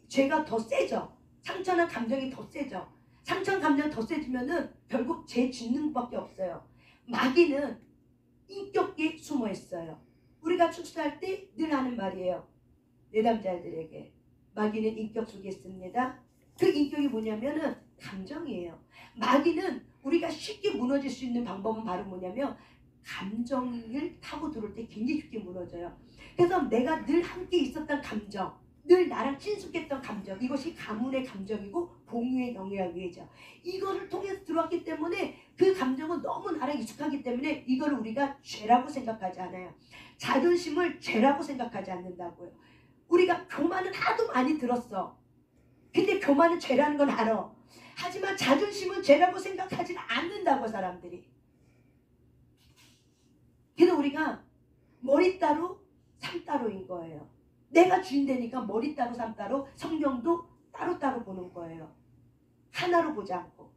죄가 더 세져. 상처나 감정이 더 세져. 상처 감정이 더 세지면은 결국 죄 짓는 것밖에 없어요. 마귀는 인격이 숨어 있어요. 우리가 출세할 때 늘 하는 말이에요. 내담자들에게 마귀는 인격 속에 있습니다. 그 인격이 뭐냐면은 감정이에요. 마귀는 우리가 쉽게 무너질 수 있는 방법은 바로 뭐냐면 감정을 타고 들어올 때 굉장히 쉽게 무너져요. 그래서 내가 늘 함께 있었던 감정, 늘 나랑 친숙했던 감정, 이것이 가문의 감정이고 공유의 영역이죠. 이거를 통해서 들어왔기 때문에 그 감정은 너무 나랑 익숙하기 때문에 이걸 우리가 죄라고 생각하지 않아요. 자존심을 죄라고 생각하지 않는다고요. 우리가 교만은 하도 많이 들었어. 근데 교만은 죄라는 건 알아. 하지만 자존심은 죄라고 생각하지는 않는다고 사람들이. 그래서 우리가 머리 따로 삶 따로인 거예요. 내가 주인 되니까 머리 따로 삶 따로, 성경도 따로따로 보는 거예요. 하나로 보지 않고.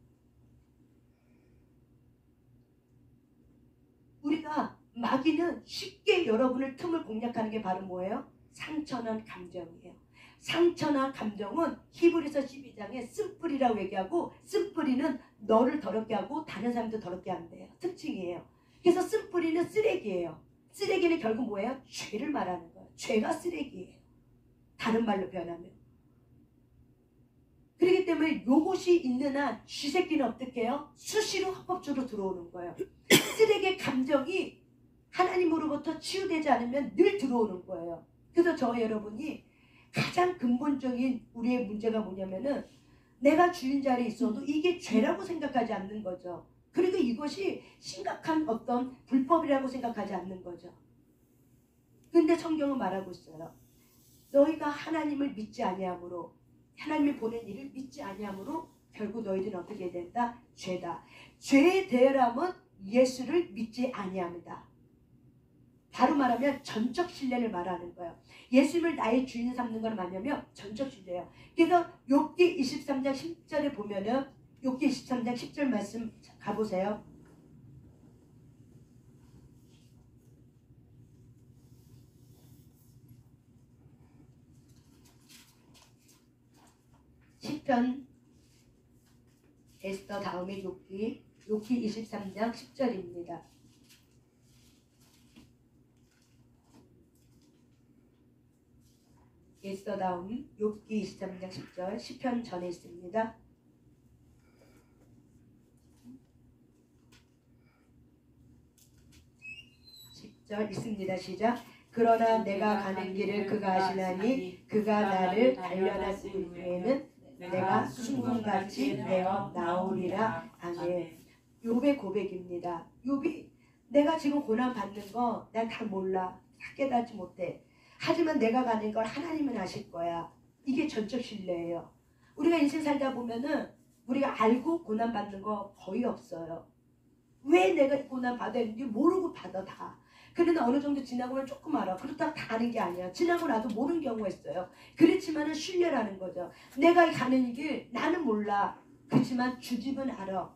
우리가 마귀는 쉽게 여러분을 틈을 공략하는 게 바로 뭐예요? 상처난 감정이에요. 상처난 감정은 히브리서 12장에 쓴뿌리라고 얘기하고, 쓴뿌리는 너를 더럽게 하고 다른 사람도 더럽게 한대요. 특징이에요. 그래서 쓴뿌리는 쓰레기예요. 쓰레기는 결국 뭐예요? 죄를 말하는 거예요. 죄가 쓰레기예요. 다른 말로 변하면. 그렇기 때문에 요것이 있는 한 쥐새끼는 어떻게 해요? 수시로 합법적으로 들어오는 거예요. 쓰레기의 감정이 하나님으로부터 치유되지 않으면 늘 들어오는 거예요. 그래서 저 여러분이 가장 근본적인 우리의 문제가 뭐냐면은 내가 주인 자리에 있어도 이게 죄라고 생각하지 않는 거죠. 그리고 이것이 심각한 어떤 불법이라고 생각하지 않는 거죠. 근데 성경은 말하고 있어요. 너희가 하나님을 믿지 아니함으로, 하나님이 보낸 일을 믿지 아니함으로 결국 너희들은 어떻게 된다? 죄다. 죄의 대열함은 예수를 믿지 아니함이다. 바로 말하면 전적 신뢰를 말하는 거예요. 예수님을 나의 주인 삼는 건 뭐냐면 전적 신뢰예요. 그래서 욥기 23장 10절에 보면은, 욥기 23장 10절 말씀 가보세요. 시편 에스더 다음에 욥기 23장 10절입니다. 에스더 다음 욥기 23장 10절, 시편 전에 있습니다. 10절 있습니다. 시작. 그러나 내가 가는 길을 그가 아시나니 그가 나를 단련한 후에는 내가 순금같이 되어 나오리라. 아멘. 욥의 고백입니다. 욥이 내가 지금 고난 받는 거 난 다 몰라. 다 깨닫지 못해. 하지만 내가 가는 걸 하나님은 아실 거야. 이게 전적 신뢰예요. 우리가 인생 살다 보면은 우리가 알고 고난 받는 거 거의 없어요. 왜 내가 고난 받아야 되는지 모르고 받아 다. 그러나 어느 정도 지나고는 조금 알아. 그렇다고 다 아는 게 아니야. 지나고 나도 모르는 경우가 있어요. 그렇지만은 신뢰라는 거죠. 내가 가는 길 나는 몰라. 그렇지만 주님은 알아.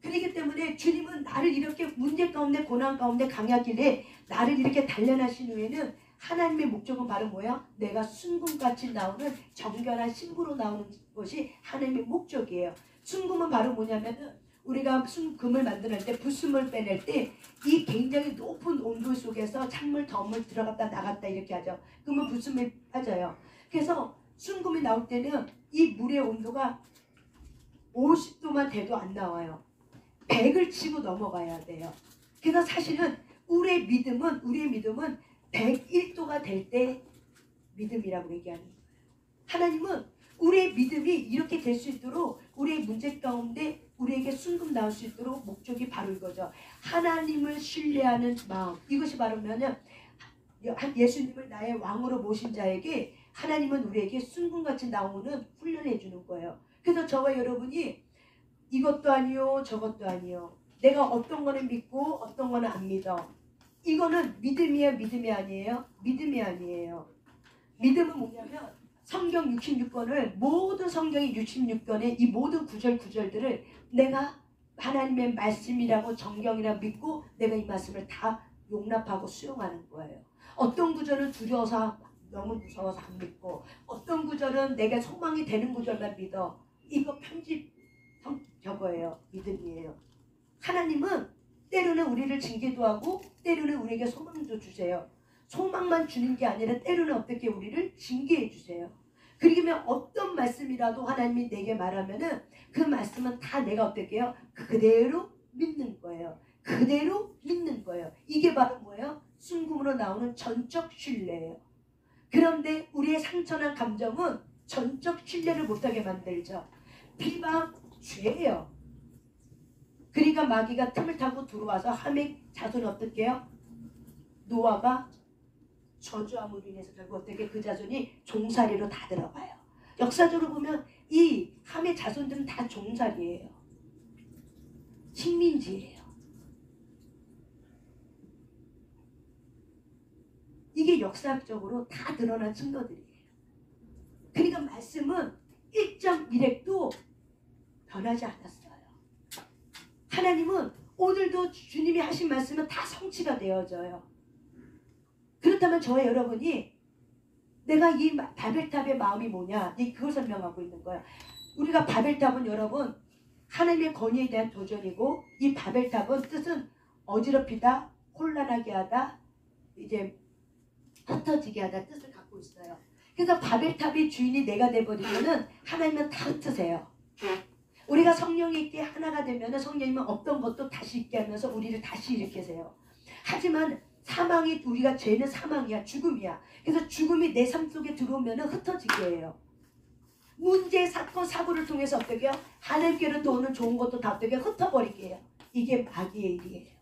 그렇기 때문에 주님은 나를 이렇게 문제 가운데 고난 가운데 강하길래 나를 이렇게 단련하신 후에는 하나님의 목적은 바로 뭐야? 내가 순금같이 나오는 정결한 신부로 나오는 것이 하나님의 목적이에요. 순금은 바로 뭐냐면은 우리가 금을 만들 때 부순물 빼낼 때 이 굉장히 높은 온도 속에서 찬물 덤을 들어갔다 나갔다 이렇게 하죠. 그러면 부순물이 빠져요. 그래서 순금이 나올 때는 이 물의 온도가 50도만 돼도 안 나와요. 100을 치고 넘어가야 돼요. 그래서 사실은 우리의 믿음은 101도가 될 때 믿음이라고 얘기하는 거예요. 하나님은 우리의 믿음이 이렇게 될 수 있도록 우리의 문제 가운데 우리에게 순금 나올 수 있도록 목적이 바로 이거죠. 하나님을 신뢰하는 마음. 이것이 바로 뭐냐면 예수님을 나의 왕으로 모신 자에게 하나님은 우리에게 순금같이 나오는 훈련해 주는 거예요. 그래서 저와 여러분이 이것도 아니요 저것도 아니요. 내가 어떤 거는 믿고 어떤 거는 안 믿어. 이거는 믿음이에요 믿음이 아니에요? 믿음이 아니에요. 믿음은 뭐냐면 성경 66권을 모든 성경의 66권의 이 모든 구절들을 내가 하나님의 말씀이라고 정경이라고 믿고 내가 이 말씀을 다 용납하고 수용하는 거예요. 어떤 구절은 두려워서 너무 무서워서 안 믿고 어떤 구절은 내가 소망이 되는 구절만 믿어. 이거 편집 저거예요. 믿음이에요. 하나님은 때로는 우리를 징계도 하고 때로는 우리에게 소망도 주세요. 소망만 주는 게 아니라 때로는 어떻게 우리를 징계해 주세요. 그러면 어떤 말씀이라도 하나님이 내게 말하면은 그 말씀은 다 내가 어떻게 해요? 그대로 믿는 거예요. 그대로 믿는 거예요. 이게 바로 뭐예요? 순금으로 나오는 전적 신뢰예요. 그런데 우리의 상처난 감정은 전적 신뢰를 못하게 만들죠. 비방 죄예요. 그러니까 마귀가 틈을 타고 들어와서 하멜 자손이 어떻게 해요? 노아가 저주함으로 인해서 결국 어떻게 그 자손이 종살이로 다 들어가요. 역사적으로 보면 이 함의 자손들은 다 종살이에요. 식민지예요. 이게 역사적으로 다 드러난 증거들이에요. 그러니까 말씀은 1.1핵도 변하지 않았어요. 하나님은 오늘도 주님이 하신 말씀은 다 성취가 되어져요. 그렇다면 저와 여러분이 내가 이 바벨탑의 마음이 뭐냐, 그걸 설명하고 있는 거예요. 우리가 바벨탑은 여러분 하나님의 권위에 대한 도전이고, 이 바벨탑은 뜻은 어지럽히다, 혼란하게 하다, 이제 흩어지게 하다 뜻을 갖고 있어요. 그래서 바벨탑의 주인이 내가 돼버리면은 하나님은 다 흩으세요. 우리가 성령이 있게 하나가 되면은 성령님은 없던 것도 다시 있게 하면서 우리를 다시 일으키세요. 하지만 사망이, 우리가 죄는 사망이야, 죽음이야. 그래서 죽음이 내 삶 속에 들어오면은 흩어지게 해요. 문제, 사건, 사고를 통해서 어떻게 해요? 하나님께로부터 오는 좋은 것도 다 어떻게 흩어버리게 해요. 이게 마귀의 일이에요.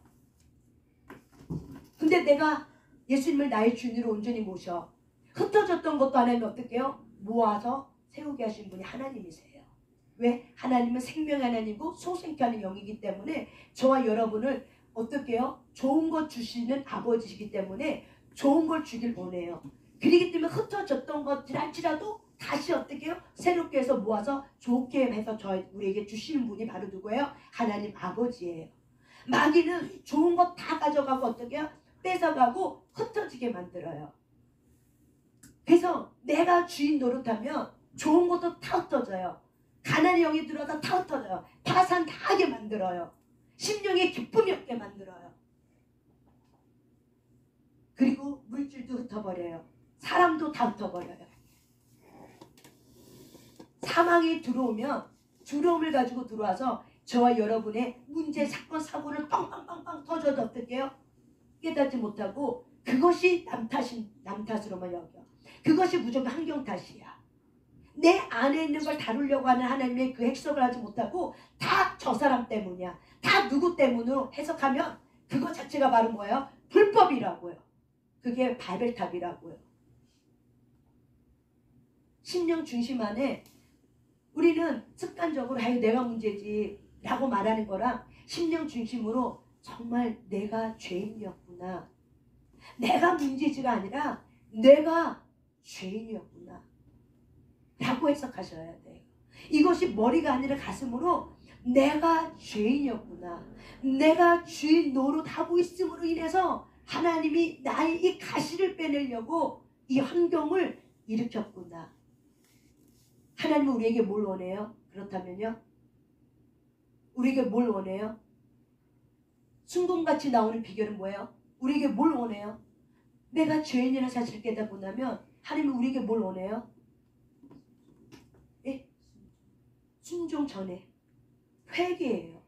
근데 내가 예수님을 나의 주인으로 온전히 모셔 흩어졌던 것도 하나님 어떻게 해요? 모아서 세우게 하신 분이 하나님이세요. 왜? 하나님은 생명의 하나님이고 소생케 하는 영이기 때문에 저와 여러분을 어떻게 해요? 좋은 것 주시는 아버지시기 때문에 좋은 걸 주길 원해요. 그렇기 때문에 흩어졌던 것이랄지라도 다시 어떻게 해요? 새롭게 해서 모아서 좋게 해서 우리에게 주시는 분이 바로 누구예요? 하나님 아버지예요. 마귀는 좋은 것 다 가져가고 어떻게 해요? 뺏어가고 흩어지게 만들어요. 그래서 내가 주인 노릇하면 좋은 것도 다 흩어져요. 가난의 영이 들어서 다 흩어져요. 파산 다 하게 만들어요. 심령에 기쁨이 없게 만들어요. 그리고 물질도 흩어버려요. 사람도 다 흩어버려요. 사망이 들어오면 두려움을 가지고 들어와서 저와 여러분의 문제, 사건, 사고를 빵빵빵빵 터져도 어떻게 해요? 깨닫지 못하고 그것이 남 탓으로만 여겨. 그것이 무조건 환경 탓이야. 내 안에 있는 걸 다루려고 하는 하나님의 그 해석을 하지 못하고 다 저 사람 때문이야. 다 누구 때문으로 해석하면 그것 자체가 바로 뭐예요? 불법이라고요. 그게 바벨탑이라고요. 심령 중심 안에 우리는 습관적으로 아유 내가 문제지 라고 말하는 거랑 심령 중심으로 정말 내가 죄인이었구나, 내가 문제지가 아니라 내가 죄인이었구나 라고 해석하셔야 돼요. 이것이 머리가 아니라 가슴으로 내가 죄인이었구나, 내가 주인 노릇하고 있음으로 인해서 하나님이 나의 이 가시를 빼내려고 이 환경을 일으켰구나. 하나님은 우리에게 뭘 원해요? 그렇다면요, 우리에게 뭘 원해요? 순금같이 나오는 비결은 뭐예요? 우리에게 뭘 원해요? 내가 죄인이라는 사실을 깨닫고 나면 하나님은 우리에게 뭘 원해요? 예? 순종 전에 회개예요.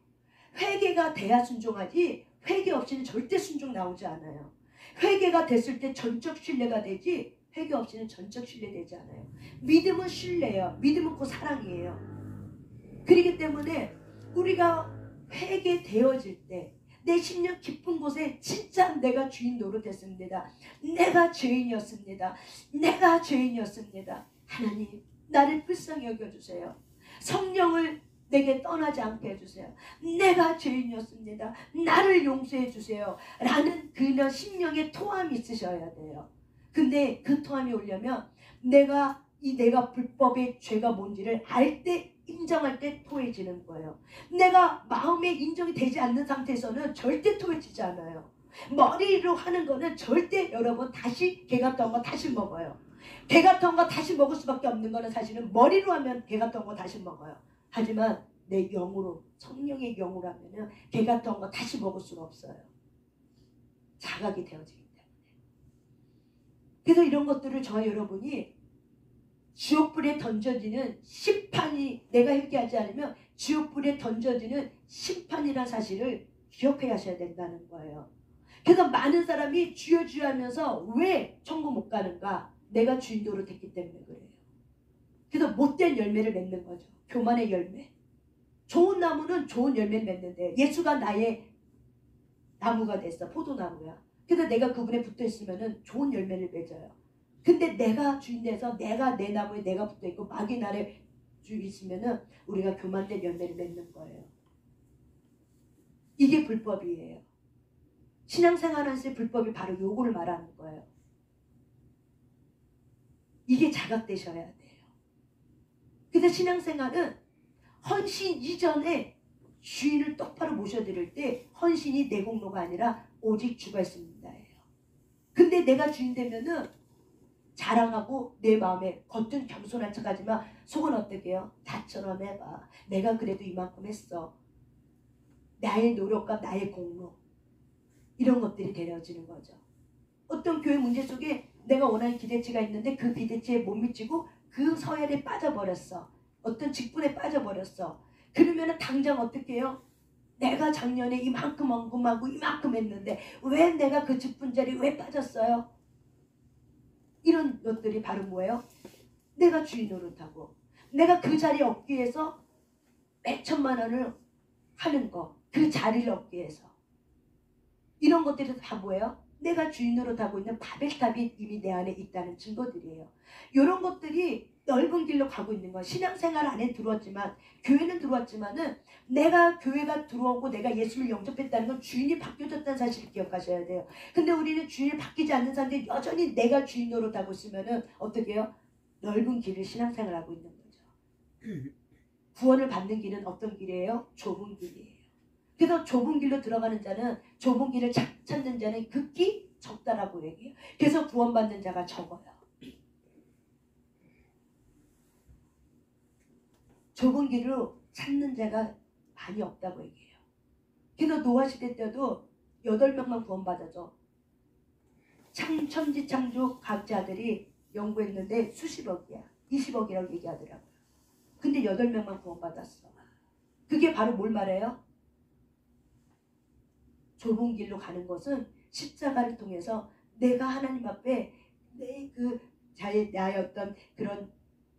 회개가 돼야 순종하지 회개 없이는 절대 순종 나오지 않아요. 회개가 됐을 때 전적 신뢰가 되지 회개 없이는 전적 신뢰되지 않아요. 믿음은 신뢰예요. 믿음은 곧 사랑이에요. 그렇기 때문에 우리가 회개되어질 때 내 심령 깊은 곳에 진짜 내가 주인 노릇했습니다. 내가 죄인이었습니다. 내가 죄인이었습니다. 하나님 나를 불쌍히 여겨주세요. 성령을 내게 떠나지 않게 해주세요. 내가 죄인이었습니다. 나를 용서해 주세요. 라는 그런 심령의 토함이 있으셔야 돼요. 근데 그 토함이 오려면 내가 불법의 죄가 뭔지를 알 때, 인정할 때 토해지는 거예요. 내가 마음에 인정이 되지 않는 상태에서는 절대 토해지지 않아요. 머리로 하는 거는 절대 여러분 다시 개 같은 거 다시 먹어요. 개 같은 거 다시 먹을 수밖에 없는 거는 사실은 머리로 하면 개 같은 거 다시 먹어요. 하지만 내 영으로, 성령의 영으로 하면은 개 같은 거 다시 먹을 수가 없어요. 자각이 되어지기 때문에. 그래서 이런 것들을 저와 여러분이 지옥불에 던져지는 심판이, 내가 회개하지 않으면 지옥불에 던져지는 심판이라는 사실을 기억해 하셔야 된다는 거예요. 그래서 많은 사람이 주여 주여 하면서 왜 천국 못 가는가? 내가 주인 노릇했기 때문에 그래요. 그래서 못된 열매를 맺는 거죠. 교만의 열매. 좋은 나무는 좋은 열매를 맺는데 예수가 나의 나무가 됐어. 포도나무야. 그래서 내가 그분에 붙어 있으면 좋은 열매를 맺어요. 근데 내가 주인 돼서 내가 내 나무에 내가 붙어 있고 마귀 나를 쭉 있으면은 우리가 교만된 열매를 맺는 거예요. 이게 불법이에요. 신앙생활하면서 불법이 바로 요거를 말하는 거예요. 이게 자각되셔야 돼요. 그래서 신앙생활은 헌신 이전에 주인을 똑바로 모셔드릴 때 헌신이 내 공로가 아니라 오직 주가 있습니다예요. 근데 내가 주인 되면은 자랑하고 내 마음에 겉은 겸손한 척하지만 속은 어떻게 해요? 나처럼 해봐. 내가 그래도 이만큼 했어. 나의 노력과 나의 공로 이런 것들이 데려지는 거죠. 어떤 교회 문제 속에 내가 원하는 기대치가 있는데 그 기대치에 못 미치고 그 서열에 빠져버렸어. 어떤 직분에 빠져버렸어. 그러면 당장 어떻게 해요? 내가 작년에 이만큼 헌금하고 이만큼 했는데 왜 내가 그 직분 자리에 왜 빠졌어요? 이런 것들이 바로 뭐예요? 내가 주인 노릇하고 내가 그 자리에 얻기 위해서 몇 천만 원을 하는 거, 그 자리를 얻기 위해서 이런 것들이 다 뭐예요? 내가 주인 노릇하고 있는 바벨탑이 이미 내 안에 있다는 증거들이에요. 이런 것들이 넓은 길로 가고 있는 건 신앙생활 안에 들어왔지만 교회는 들어왔지만은 내가 교회가 들어오고 내가 예수를 영접했다는 건 주인이 바뀌어졌다는 사실을 기억하셔야 돼요. 근데 우리는 주인이 바뀌지 않는 사람들이 여전히 내가 주인 노릇하고 있으면은 어떻게 해요? 넓은 길을 신앙생활하고 있는 거죠. 구원을 받는 길은 어떤 길이에요? 좁은 길이에요. 그래서 좁은 길로 들어가는 자는 좁은 길을 찾는 자는 극히 적다라고 얘기해요. 그래서 구원받는 자가 적어요. 좁은 길로 찾는 자가 많이 없다고 얘기해요. 그래서 노아 시대 때도 8명만 구원받아죠. 천지창조 각자들이 연구했는데 수십억이야. 20억이라고 얘기하더라고요. 근데 8명만 구원받았어. 그게 바로 뭘 말해요? 좁은 길로 가는 것은 십자가를 통해서 내가 하나님 앞에 내 나의 어떤 그런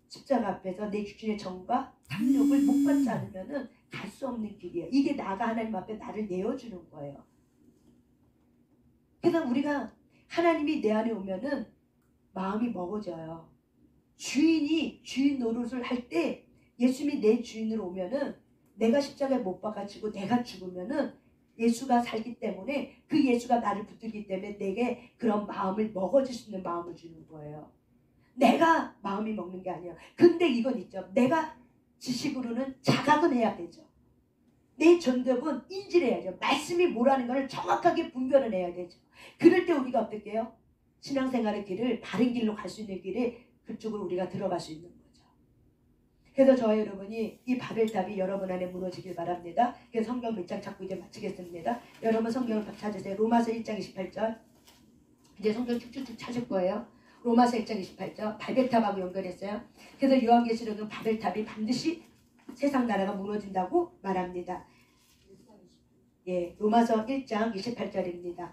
십자가 앞에서 내 주신의 정과 탐욕을 못 받지 않으면은 갈 수 없는 길이에요. 이게 나가 하나님 앞에 나를 내어주는 거예요. 그래서 우리가 하나님이 내 안에 오면은 마음이 먹어져요. 주인이 주인 노릇을 할 때 예수님이 내 주인으로 오면은 내가 십자가에 못 박아지고 내가 죽으면은 예수가 살기 때문에 그 예수가 나를 붙들기 때문에 내게 그런 마음을 먹어줄 수 있는 마음을 주는 거예요. 내가 마음이 먹는 게 아니에요. 근데 이건 있죠. 내가 지식으로는 자각은 해야 되죠. 내 전답은 인지해야죠. 말씀이 뭐라는 걸 정확하게 분별을 해야 되죠. 그럴 때 우리가 어떻게 해요? 신앙생활의 길을 바른 길로 갈 수 있는 길에 그쪽으로 우리가 들어갈 수 있는 거죠. 그래서 저와 여러분이 이 바벨탑이 여러분 안에 무너지길 바랍니다. 그래서 성경 몇 장 찾고 이제 마치겠습니다. 여러분 성경을 찾으세요. 로마서 1장 28절. 이제 성경 쭉쭉쭉 찾을 거예요. 로마서 1장 28절. 바벨탑하고 연결했어요. 그래서 요한계시록은 바벨탑이 반드시 세상 나라가 무너진다고 말합니다. 예, 로마서 1장 28절입니다.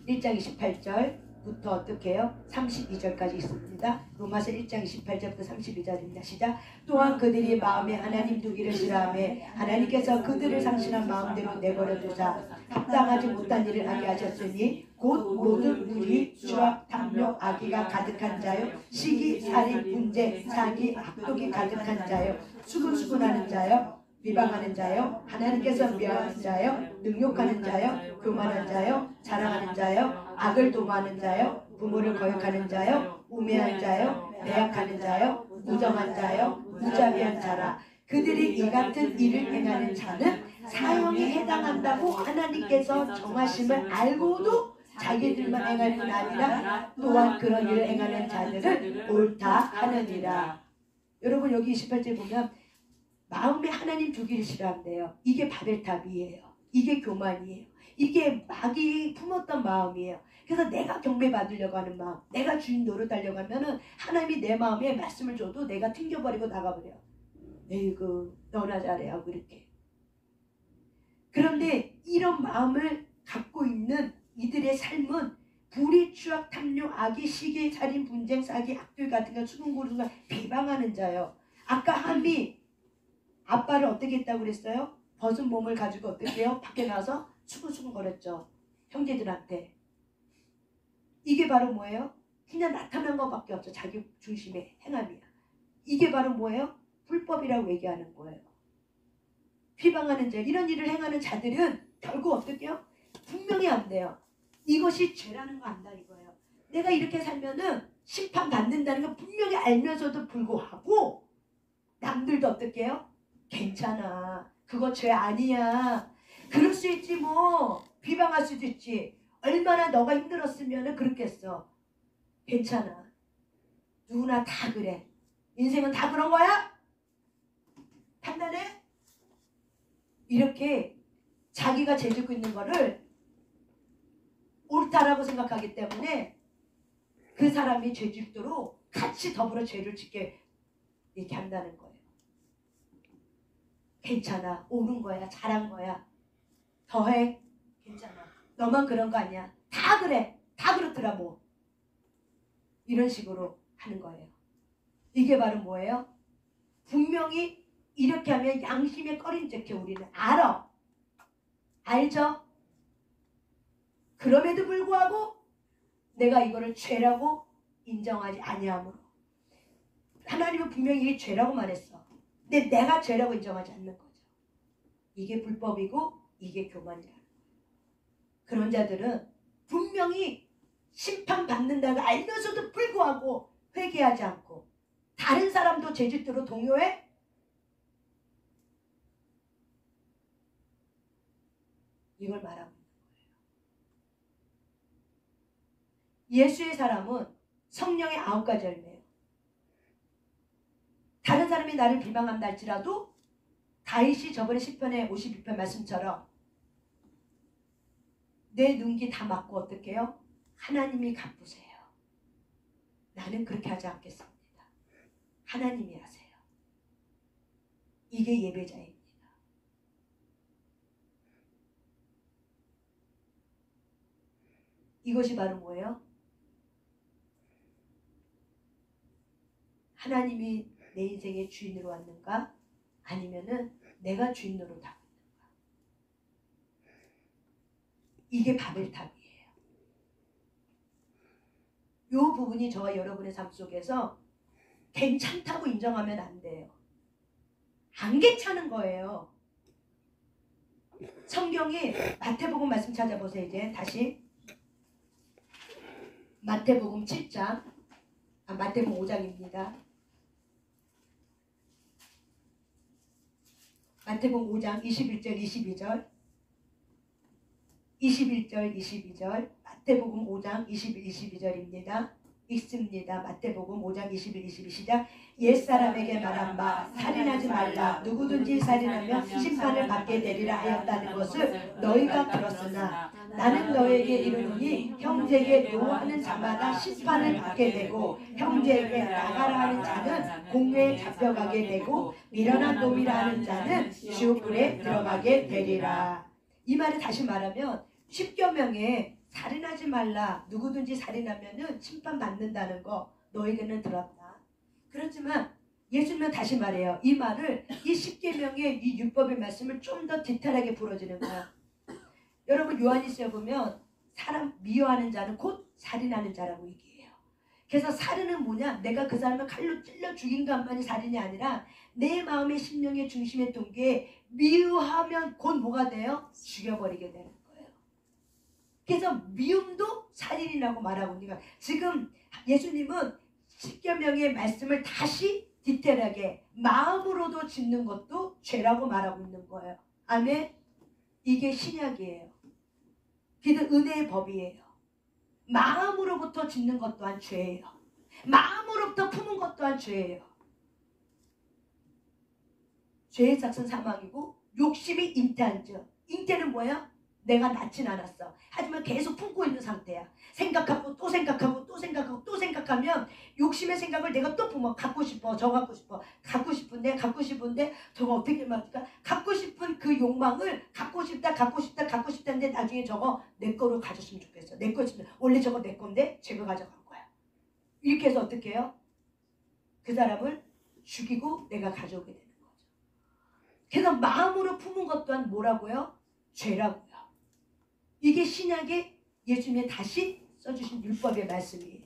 1장 28절부터 어떻게 해요? 32절까지 있습니다. 로마서 1장 28절부터 32절입니다. 시작. 또한 그들이 마음에 하나님 두기를 싫어하며 하나님께서 그들을 상실한 마음대로 내버려 두사 합당하지 못한 일을 하게 하셨으니 곧 모든 무리, 추악, 탐욕, 악의가 가득한 자요 시기, 살인, 분쟁, 사기, 악독이 가득한 자요 수근수근하는 자요 비방하는 자요 하나님께서 미워하는 자요 능욕하는 자요 교만한 자요 자랑하는 자요 악을 도모하는 자요 부모를 거역하는 자요 우매한 자요 배약하는 자요 무정한 자요 무자비한 자라. 그들이 이 같은 일을 행하는 자는 사형에 해당한다고 하나님께서 정하심을 알고도 자기들만 행할 뿐 아니라 또한 그런 일을 행하는 자들은 옳다 하느니라. 여러분 여기 28절 보면 마음에 하나님 두기를 싫어한대요. 이게 바벨탑이에요. 이게 교만이에요. 이게 마귀 품었던 마음이에요. 그래서 내가 경배받으려고 하는 마음, 내가 주인 노릇하려고 하면은 하나님이 내 마음에 말씀을 줘도 내가 튕겨버리고 나가버려요. 에이구 너나 잘해요 그렇게. 그런데 이런 마음을 갖고 있는 이들의 삶은 불의, 추악, 탐욕, 악의, 시기, 살인, 분쟁, 사기, 악들 같은 거 수근고르가 비방하는 자요. 아까 함이 아빠를 어떻게 했다고 그랬어요? 벗은 몸을 가지고 어떻게 해요? 밖에 나와서 수근수근 거렸죠. 형제들한테. 이게 바로 뭐예요? 그냥 나타난 것밖에 없어. 자기 중심의 행함이야. 이게 바로 뭐예요? 불법이라고 얘기하는 거예요. 비방하는 자, 이런 일을 행하는 자들은 결국 어떻게 해요? 분명히 안 돼요. 이것이 죄라는 거 안다 이거예요. 내가 이렇게 살면은 심판받는다는 거 분명히 알면서도 불구하고 남들도 어떻게 해요? 괜찮아. 그거 죄 아니야. 그럴 수 있지 뭐. 비방할 수도 있지. 얼마나 너가 힘들었으면 그렇겠어. 괜찮아. 누구나 다 그래. 인생은 다 그런 거야? 판단해? 이렇게 자기가 죄 짓고 있는 거를 옳다라고 생각하기 때문에 그 사람이 죄 짓도록 같이 더불어 죄를 짓게 이렇게 한다는 거예요. 괜찮아. 옳은 거야. 잘한 거야. 더해. 괜찮아. 너만 그런 거 아니야. 다 그래. 다 그렇더라 뭐. 이런 식으로 하는 거예요. 이게 바로 뭐예요? 분명히 이렇게 하면 양심에 꺼림직해. 우리는 알아. 알죠? 그럼에도 불구하고 내가 이거를 죄라고 인정하지 아니함으로 하나님은 분명히 이게 죄라고 말했어. 근데 내가 죄라고 인정하지 않는 거죠. 이게 불법이고 이게 교만이라는 거예요. 그런 자들은 분명히 심판받는다고 알면서도 불구하고 회개하지 않고 다른 사람도 죄 짓도록 동요해? 이걸 말하고 있는 거예요. 예수의 사람은 성령의 9가지 열매예요. 다른 사람이 나를 비방한다 할지라도 다윗이 저번에 시편의 52편 말씀처럼 내 눈기 다 막고 어떻게 해요? 하나님이 갚으세요. 나는 그렇게 하지 않겠습니다. 하나님이 하세요. 이게 예배자입니다. 이것이 바로 뭐예요? 하나님이 내 인생의 주인으로 왔는가? 아니면은 내가 주인으로 타고 있는가? 이게 바벨탑이에요. 이 부분이 저와 여러분의 삶 속에서 괜찮다고 인정하면 안 돼요. 안 괜찮은 거예요. 성경이 마태복음 말씀 찾아보세요. 이제 다시 마태복음 7장 마태복음 5장입니다. 마태복음 5장 21절 22절 21절 22절 마태복음 5장 21, 22절입니다. 읽습니다. 마태복음 5장 21, 22 시작. 옛사람에게 말한 바 살인하지 말라. 누구든지 살인하면 심판을 받게 되리라 하였다는 것을 너희가 들었으나 나는 너에게 이르노니 형제에게 노하는 자마다 심판을 받게 되고 형제에게 나가라 하는 자는 공회에 잡혀가게 되고 미련한 놈이라 하는 자는 지옥불에 들어가게 되리라. 이 말을 다시 말하면 10계명에 살인하지 말라. 누구든지 살인하면은 심판받는다는 거 너에게는 들었다. 그렇지만 예수님은 다시 말해요. 이 말을 이 10계명의 이 율법의 말씀을 좀 더 디테일하게 풀어주는 거야. 여러분 요한일서에 보면 사람 미워하는 자는 곧 살인하는 자라고 얘기해요. 그래서 살인은 뭐냐? 내가 그 사람을 칼로 찔러 죽인 것만이 살인이 아니라 내 마음의 심령의 중심의 동기에 미워하면 곧 뭐가 돼요? 죽여버리게 되는 거예요. 그래서 미움도 살인이라고 말하고 있는 거예요. 지금 예수님은 10계명의 말씀을 다시 디테일하게 마음으로도 짓는 것도 죄라고 말하고 있는 거예요. 아멘. 이게 신약이에요. 그래서 은혜의 법이에요. 마음으로부터 짓는 것 또한 죄예요. 마음으로부터 품은 것 또한 죄예요. 죄의 삭은 사망이고 욕심이 잉태한 즉 잉태는 뭐야? 내가 낳진 않았어. 하지만 계속 품고 있는 상태야. 생각하고 또 생각하고 또 생각하고 또 생각하면 욕심의 생각을 내가 또 품어. 갖고 싶어. 저 갖고 싶어. 갖고 싶은데 저거 어떻게 말할까? 갖고 싶은 그 욕망을 갖고 싶다 갖고 싶다는데 나중에 저거 내 거로 가졌으면 좋겠어. 내 거 싶으면 원래 저거 내 건데 제가 가져간 거야. 이렇게 해서 어떻게 해요? 그 사람을 죽이고 내가 가져오게 되는 거죠. 그래서 마음으로 품은 것 또한 뭐라고요? 죄라고요. 이게 신약에 예수님이 다시 써주신 율법의 말씀이에요.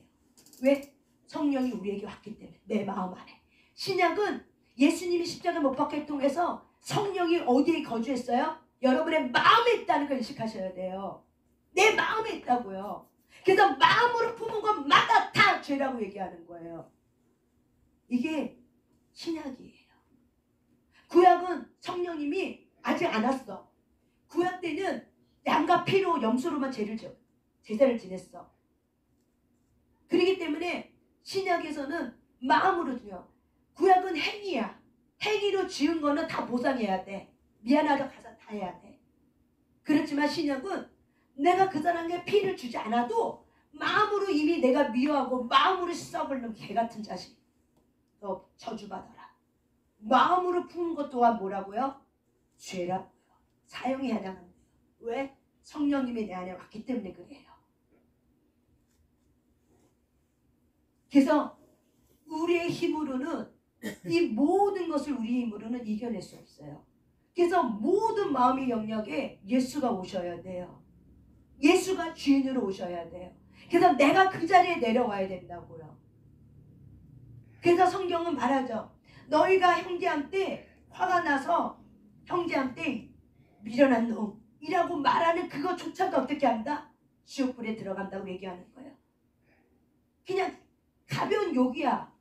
왜? 성령이 우리에게 왔기 때문에. 내 마음 안에. 신약은 예수님이 십자가 못 박혀 통해서 성령이 어디에 거주했어요? 여러분의 마음에 있다는 걸 인식하셔야 돼요. 내 마음에 있다고요. 그래서 마음으로 품은 것마다 다 죄라고 얘기하는 거예요. 이게 신약이에요. 구약은 성령님이 아직 안 왔어. 구약 때는 양과 피로 염소로만 제사를 지냈어. 그렇기 때문에 신약에서는 마음으로 중요. 구약은 행위야. 행위로 지은 거는 다 보상해야 돼. 미안하다 가서 다 해야 돼. 그렇지만 신약은 내가 그 사람에게 피를 주지 않아도 마음으로 이미 내가 미워하고 마음으로 썩을 개 같은 자식 너 저주받아라. 마음으로 품은 것 또한 뭐라고요? 죄라고요. 사형에 해당합니다. 왜? 성령님이 내 안에 왔기 때문에 그래요. 그래서 우리의 힘으로는 이 모든 것을 우리의 힘으로는 이겨낼 수 없어요. 그래서 모든 마음의 영역에 예수가 오셔야 돼요. 예수가 주인으로 오셔야 돼요. 그래서 내가 그 자리에 내려와야 된다고요. 그래서 성경은 말하죠. 너희가 형제한테 화가 나서 형제한테 미련한 놈이라고 말하는 그것조차도 어떻게 한다? 지옥불에 들어간다고 얘기하는 거예요. 그냥 가벼운 욕이야.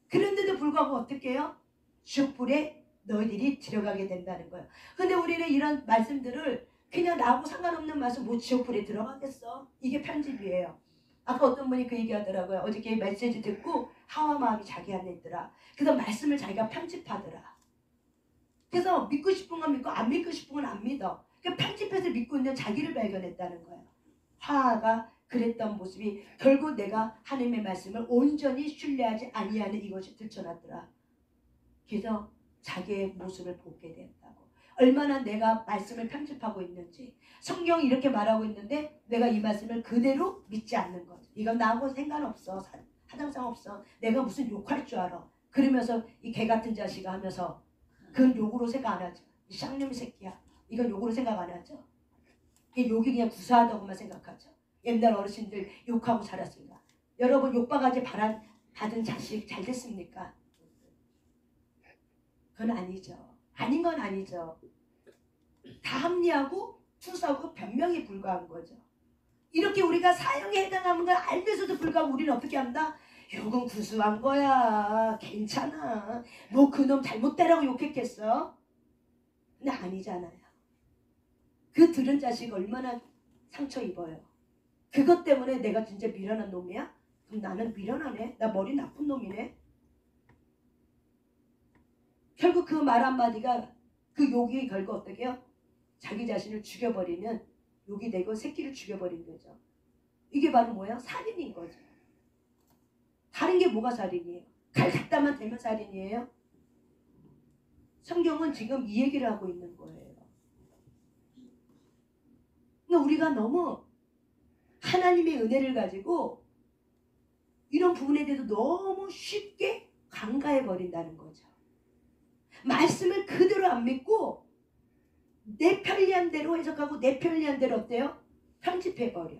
그런데도 불구하고 어떻게 해요? 지옥불에 너희들이 들어가게 된다는 거예요. 근데 우리는 이런 말씀들을 그냥 나하고 상관없는 말씀 뭐 지옥불에 들어가겠어? 이게 편집이에요. 아까 어떤 분이 그 얘기하더라고요. 어저께 메시지 듣고 하와 마음이 자기 안에 있더라. 그래서 말씀을 자기가 편집하더라. 그래서 믿고 싶은 건 믿고 안 믿고 싶은 건 안 믿어. 그러니까 편집해서 믿고 있는 자기를 발견했다는 거예요. 하하가 그랬던 모습이 결국 내가 하나님의 말씀을 온전히 신뢰하지 아니하는 이것이 들춰났더라. 그래서 자기의 모습을 보게 된다고. 얼마나 내가 말씀을 편집하고 있는지. 성경이 이렇게 말하고 있는데 내가 이 말씀을 그대로 믿지 않는 거죠. 이건 나하고 상관없어. 하장상 없어. 내가 무슨 욕할 줄 알아. 그러면서 이 개 같은 자식아 하면서 그건 욕으로 생각 안 하죠. 이 쌍놈이 새끼야. 이건 욕으로 생각 안 하죠. 이 욕이 그냥 구사하다고만 생각하죠. 옛날 어르신들 욕하고 자랐습니다. 여러분 욕바가지 받은 자식 잘 됐습니까? 그건 아니죠. 아닌 건 아니죠. 다 합리하고 투사하고 변명에 불과한 거죠. 이렇게 우리가 사형에 해당하는 걸 알면서도 불구하고 우리는 어떻게 한다? 욕은 구수한 거야. 괜찮아. 뭐 그놈 잘못되라고 욕했겠어? 근데 아니잖아요. 그 들은 자식 얼마나 상처 입어요. 그것 때문에 내가 진짜 미련한 놈이야? 그럼 나는 미련하네. 나 머리 나쁜 놈이네. 결국 그 말 한마디가 그 욕이 결국 어떻게 해요? 자기 자신을 죽여버리는 욕이 되고 새끼를 죽여버린 거죠. 이게 바로 뭐예요? 살인인 거죠. 다른 게 뭐가 살인이에요? 칼 갖다만 대면 살인이에요? 성경은 지금 이 얘기를 하고 있는 거예요. 그러니까 우리가 너무 하나님의 은혜를 가지고 이런 부분에 대해서 너무 쉽게 간과해 버린다는 거죠. 말씀을 그대로 안 믿고 내 편리한 대로 해석하고 내 편리한 대로 어때요? 편집해버려.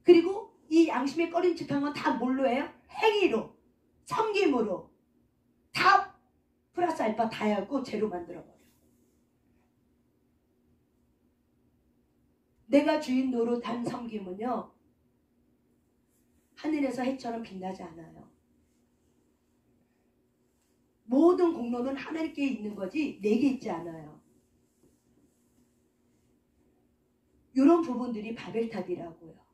그리고 이 양심의 꺼림칙한 건 다 뭘로 해요? 행위로, 섬김으로 다 플러스 알파 다 하고 죄로 만들어버려. 내가 주인 노릇한 섬김은요 하늘에서 해처럼 빛나지 않아요. 모든 공로는 하나님께 있는 거지 내게 있지 않아요. 이런 부분들이 바벨탑이라고요.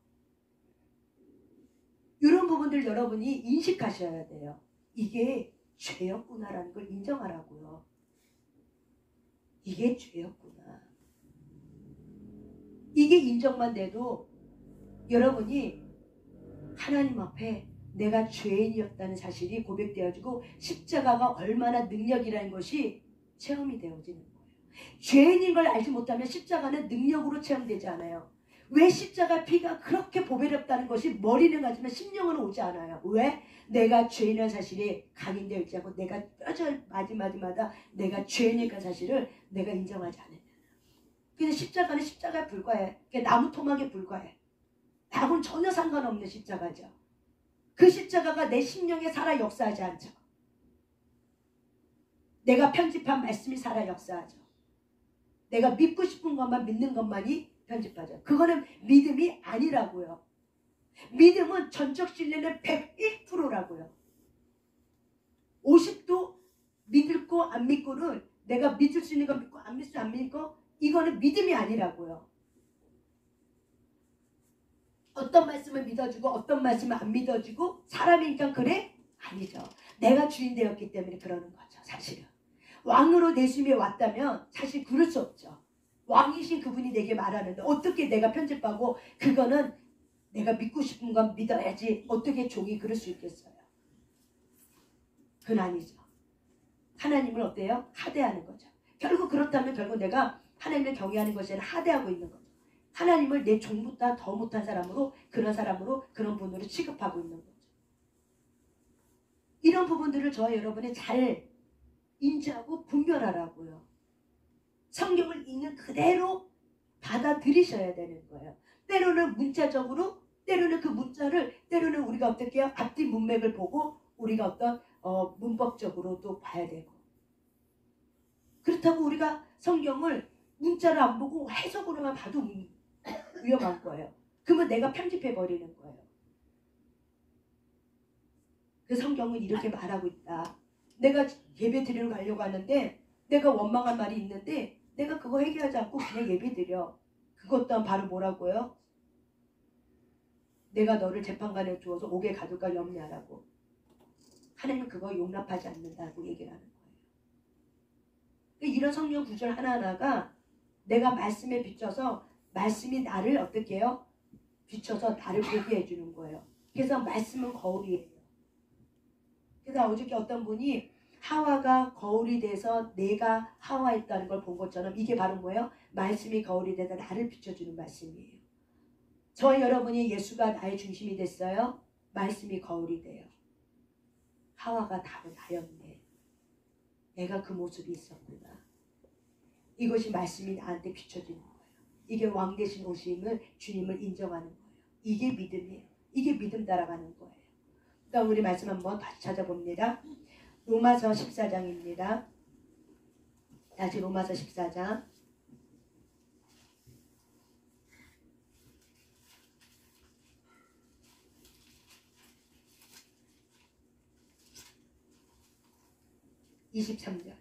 이런 부분들 여러분이 인식하셔야 돼요. 이게 죄였구나라는 걸 인정하라고요. 이게 죄였구나. 이게 인정만 돼도 여러분이 하나님 앞에 내가 죄인이었다는 사실이 고백되어지고 십자가가 얼마나 능력이라는 것이 체험이 되어지는 거예요. 죄인인 걸 알지 못하면 십자가는 능력으로 체험되지 않아요. 왜 십자가 피가 그렇게 보배롭다는 것이 머리는 가지만 심령은 오지 않아요. 왜? 내가 죄인이라는 사실이 각인되어 있지 않고 내가 뼈저 마디마디마다 내가 죄인이니까 사실을 내가 인정하지 않아요. 그래서 십자가는 십자가에 불과해. 나무 토막에 불과해. 나하고는 전혀 상관없는 십자가죠. 그 십자가가 내 심령에 살아 역사하지 않죠. 내가 편집한 말씀이 살아 역사하죠. 내가 믿고 싶은 것만 믿는 것만이 편집하죠. 그거는 믿음이 아니라고요. 믿음은 전적 신뢰는 101%라고요. 50도 믿고 안 믿고는 내가 믿을 수 있는 거 믿고 안 믿을 수 안 믿고 이거는 믿음이 아니라고요. 어떤 말씀을 믿어주고 어떤 말씀을 안 믿어주고 사람이니까 그래? 아니죠. 내가 주인 되었기 때문에 그러는 거죠. 사실은. 왕으로 내 심에 왔다면 사실 그럴 수 없죠. 왕이신 그분이 내게 말하는데 어떻게 내가 편집하고 그거는 내가 믿고 싶은 건 믿어야지 어떻게 종이 그럴 수 있겠어요. 그건 아니죠. 하나님을 어때요? 하대하는 거죠. 결국 그렇다면 결국 내가 하나님을 경외하는 것이 아니라 하대하고 있는 거죠. 하나님을 내 종보다 더 못한 사람으로 그런 사람으로 그런 분으로 취급하고 있는 거죠. 이런 부분들을 저와 여러분이 잘 인지하고 분별하라고요. 성경을 읽는 그대로 받아들이셔야 되는 거예요. 때로는 문자적으로 때로는 그 문자를 때로는 우리가 어떻게 해요? 앞뒤 문맥을 보고 우리가 어떤 문법적으로도 봐야 되고 그렇다고 우리가 성경을 문자를 안 보고 해석으로만 봐도 위험한 거예요. 그러면 내가 편집해버리는 거예요. 그 성경은 이렇게 말하고 있다. 내가 예배 드리러 가려고 하는데 내가 원망한 말이 있는데 내가 그거 해결하지 않고 그냥 예배 드려. 그것 또한 바로 뭐라고요? 내가 너를 재판관에 두어서 옥에 가둘까 염려하라고. 하나님은 그거 용납하지 않는다고 얘기를 하는 거예요. 이런 성경 구절 하나하나가 내가 말씀에 비춰서 말씀이 나를 어떻게 해요? 비춰서 나를 보게 해주는 거예요. 그래서 말씀은 거울이에요. 그래서 어저께 어떤 분이 하와가 거울이 돼서 내가 하와했다는 걸 본 것처럼 이게 바로 뭐예요? 말씀이 거울이 돼서 나를 비춰주는 말씀이에요. 저 여러분이 예수가 나의 중심이 됐어요. 말씀이 거울이 돼요. 하와가 바로 나였네. 내가 그 모습이 있었구나. 이것이 말씀이 나한테 비춰주는 거예요. 이게 왕 대신 오심을 주님을 인정하는 거예요. 이게 믿음이에요. 이게 믿음 따라가는 거예요. 그러니까 우리 말씀 한번 다시 찾아봅니다. 로마서 14장입니다. 다시 로마서 14장 23절.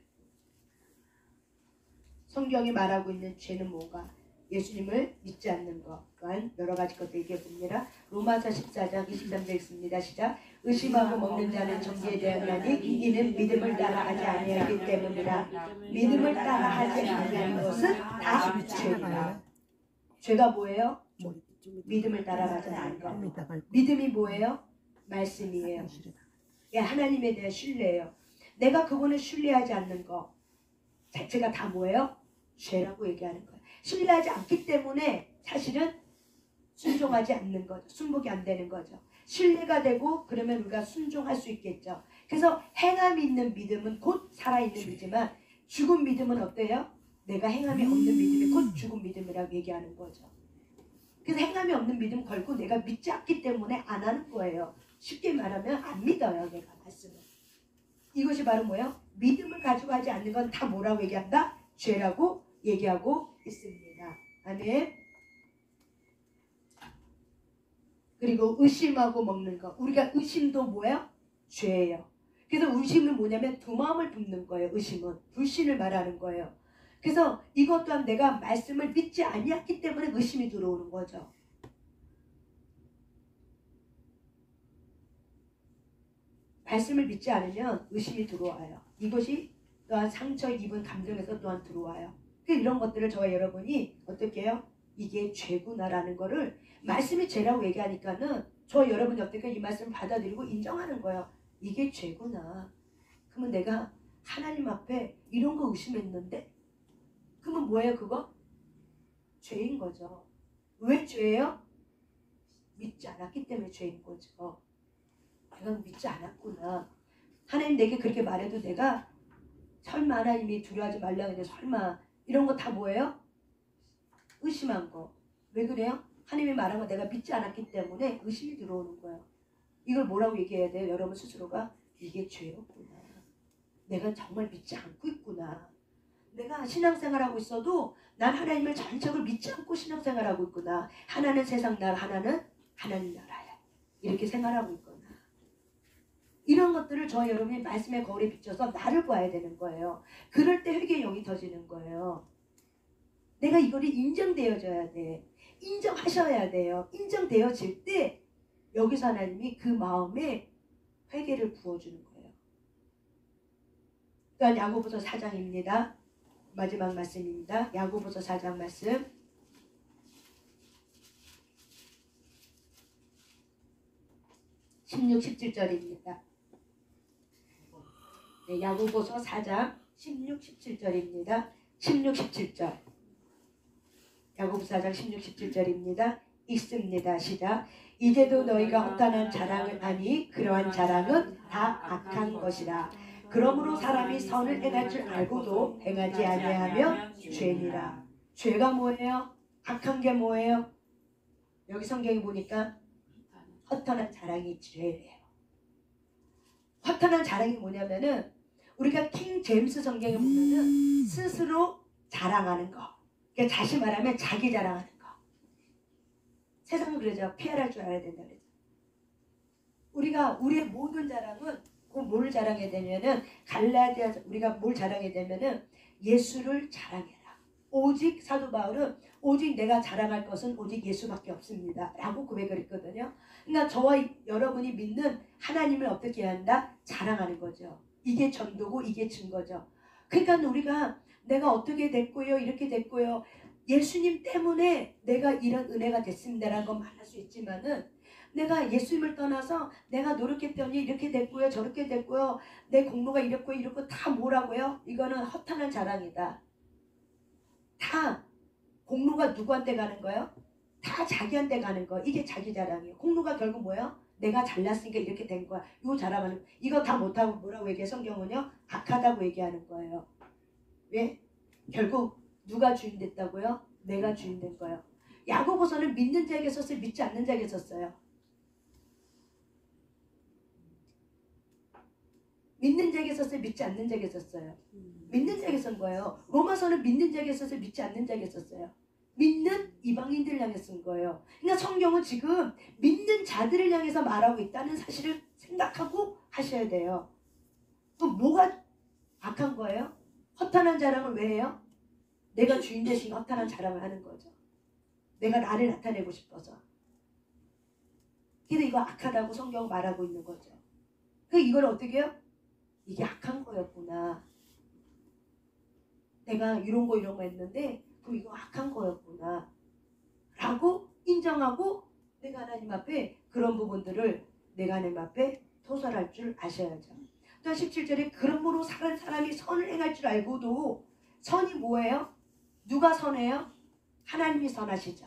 성경이 말하고 있는 죄는 뭐가? 예수님을 믿지 않는 것 또한 여러 가지 것들 얘기해 봅니다. 로마서 14장 23절 있습니다. 시작. 의심하고 먹는 자는 정죄에 대하나니 이는 믿음을 따라하지 아니하기 때문이라. 믿음을 따라하지 아니하는 것은 다 죄이다. 죄가 뭐예요? 믿음을 따라가지 않는 것. 믿음이 뭐예요? 말씀이에요. 하나님에 대한 신뢰예요. 내가 그분을 신뢰하지 않는 것 자체가 다 뭐예요? 죄라고 얘기하는 거예요. 신뢰하지 않기 때문에 사실은 순종하지 않는 거죠. 순복이 안 되는 거죠. 신뢰가 되고 그러면 우리가 순종할 수 있겠죠. 그래서 행함이 있는 믿음은 곧 살아있는 믿음이지만 죽은 믿음은 어때요? 내가 행함이 없는 믿음이 곧 죽은 믿음이라고 얘기하는 거죠. 그래서 행함이 없는 믿음 걸고 내가 믿지 않기 때문에 안 하는 거예요. 쉽게 말하면 안 믿어요. 내가 말씀을. 이것이 바로 뭐예요? 믿음을 가지고 하지 않는 건 다 뭐라고 얘기한다? 죄라고 얘기하고 있습니다. 아멘. 그리고 의심하고 먹는 거. 우리가 의심도 뭐예요? 죄예요. 그래서 의심은 뭐냐면 두 마음을 붓는 거예요. 의심은 불신을 말하는 거예요. 그래서 이것 또한 내가 말씀을 믿지 아니했기 때문에 의심이 들어오는 거죠. 말씀을 믿지 않으면 의심이 들어와요. 이것이 또한 상처 입은 감정에서 또한 들어와요. 이런 것들을 저와 여러분이 어떻게 해요? 이게 죄구나라는 거를 말씀이 죄라고 얘기하니까는 저와 여러분이 어떻게 이 말씀을 받아들이고 인정하는 거예요. 이게 죄구나. 그러면 내가 하나님 앞에 이런 거 의심했는데 그러면 뭐예요 그거? 죄인 거죠. 왜 죄예요? 믿지 않았기 때문에 죄인 거죠. 내가 믿지 않았구나. 하나님 내게 그렇게 말해도 내가 설마 하나님이 두려워하지 말라고 했는데 설마 이런 거 다 뭐예요? 의심한 거. 왜 그래요? 하나님이 말한 거 내가 믿지 않았기 때문에 의심이 들어오는 거예요. 이걸 뭐라고 얘기해야 돼요? 여러분 스스로가 이게 죄였구나. 내가 정말 믿지 않고 있구나. 내가 신앙생활하고 있어도 난 하나님을 전적으로 믿지 않고 신앙생활하고 있구나. 하나는 세상 나라, 하나는 하나님 나라야. 이렇게 생활하고 있구나. 이런 것들을 저와 여러분이 말씀의 거울에 비춰서 나를 봐야 되는 거예요. 그럴 때 회개의 영이 터지는 거예요. 내가 이거를 인정되어져야 돼. 인정하셔야 돼요. 인정되어질 때 여기서 하나님이 그 마음에 회개를 부어주는 거예요. 또한 야고보서 4장입니다. 마지막 말씀입니다. 야고보서 4장 말씀 16, 17절입니다. 네, 야고보서 4장 16, 17절입니다. 16, 17절. 야고보서 4장 16, 17절입니다. 읽습니다. 시작. 이제도 너희가 허탄한 자랑을 하니 그러한 자랑은 다 악한 것이라. 그러므로 사람이 선을 행할 줄 알고도 행하지 아니하며 죄니라. 죄가 뭐예요? 악한 게 뭐예요? 여기 성경에 보니까 허탄한 자랑이 죄예요. 허탄한 자랑이 뭐냐면은 우리가 킹 제임스 성경에 보면은 스스로 자랑하는 거. 그러니까 다시 말하면 자기 자랑하는 거. 세상은 그러죠. 피할 줄 알아야 된다 그러죠. 우리가 우리의 모든 자랑은 꼭 뭘 자랑해야 되냐면은 갈라디아 우리가 뭘 자랑해야 되면은 예수를 자랑해라. 오직 사도 바울은 오직 내가 자랑할 것은 오직 예수밖에 없습니다. 라고 고백을 했거든요. 그러니까 저와 여러분이 믿는 하나님을 어떻게 해야 한다? 자랑하는 거죠. 이게 전도고 이게 증거죠. 그러니까 우리가 내가 어떻게 됐고요. 이렇게 됐고요. 예수님 때문에 내가 이런 은혜가 됐습니다라는 건 말할 수 있지만은 내가 예수님을 떠나서 내가 노력했더니 이렇게 됐고요. 저렇게 됐고요. 내 공로가 이렇고 이렇고 다 뭐라고요? 이거는 허탄한 자랑이다. 다 공로가 누구한테 가는 거예요? 다 자기한테 가는 거. 이게 자기 자랑이에요. 공로가 결국 뭐예요? 내가 잘났으니까 이렇게 된 거야. 이거 자랑하는 이거 다 못하고 뭐라고 얘기해? 성경은요. 악하다고 얘기하는 거예요. 왜? 결국 누가 주인 됐다고요? 내가 주인 된 거예요. 야고보서는 믿는 자에게 썼어요? 믿지 않는 자에게 썼어요? 믿는 자에게 썼어요? 믿지 않는 자에게 썼어요? 믿는 자에게 쓴 거예요. 로마서는 믿는 자에게 썼어요? 믿지 않는 자에게 썼어요? 믿는 이방인들 향해 쓴 거예요. 그러니까 성경은 지금 믿는 자들을 향해서 말하고 있다는 사실을 생각하고 하셔야 돼요. 그럼 뭐가 악한 거예요? 허탄한 자랑을 왜 해요? 내가 주인 대신 허탄한 자랑을 하는 거죠. 내가 나를 나타내고 싶어서. 근데 이거 악하다고 성경 말하고 있는 거죠. 그러니까 이걸 어떻게 해요? 이게 악한 거였구나. 내가 이런 거 했는데 그럼 이거 악한 거였구나. 라고 인정하고 내가 하나님 앞에 그런 부분들을 내가 하나님 앞에 토설할 줄 아셔야죠. 또 17절에 그러므로 사람이 선을 행할 줄 알고도 선이 뭐예요? 누가 선해요? 하나님이 선하시죠.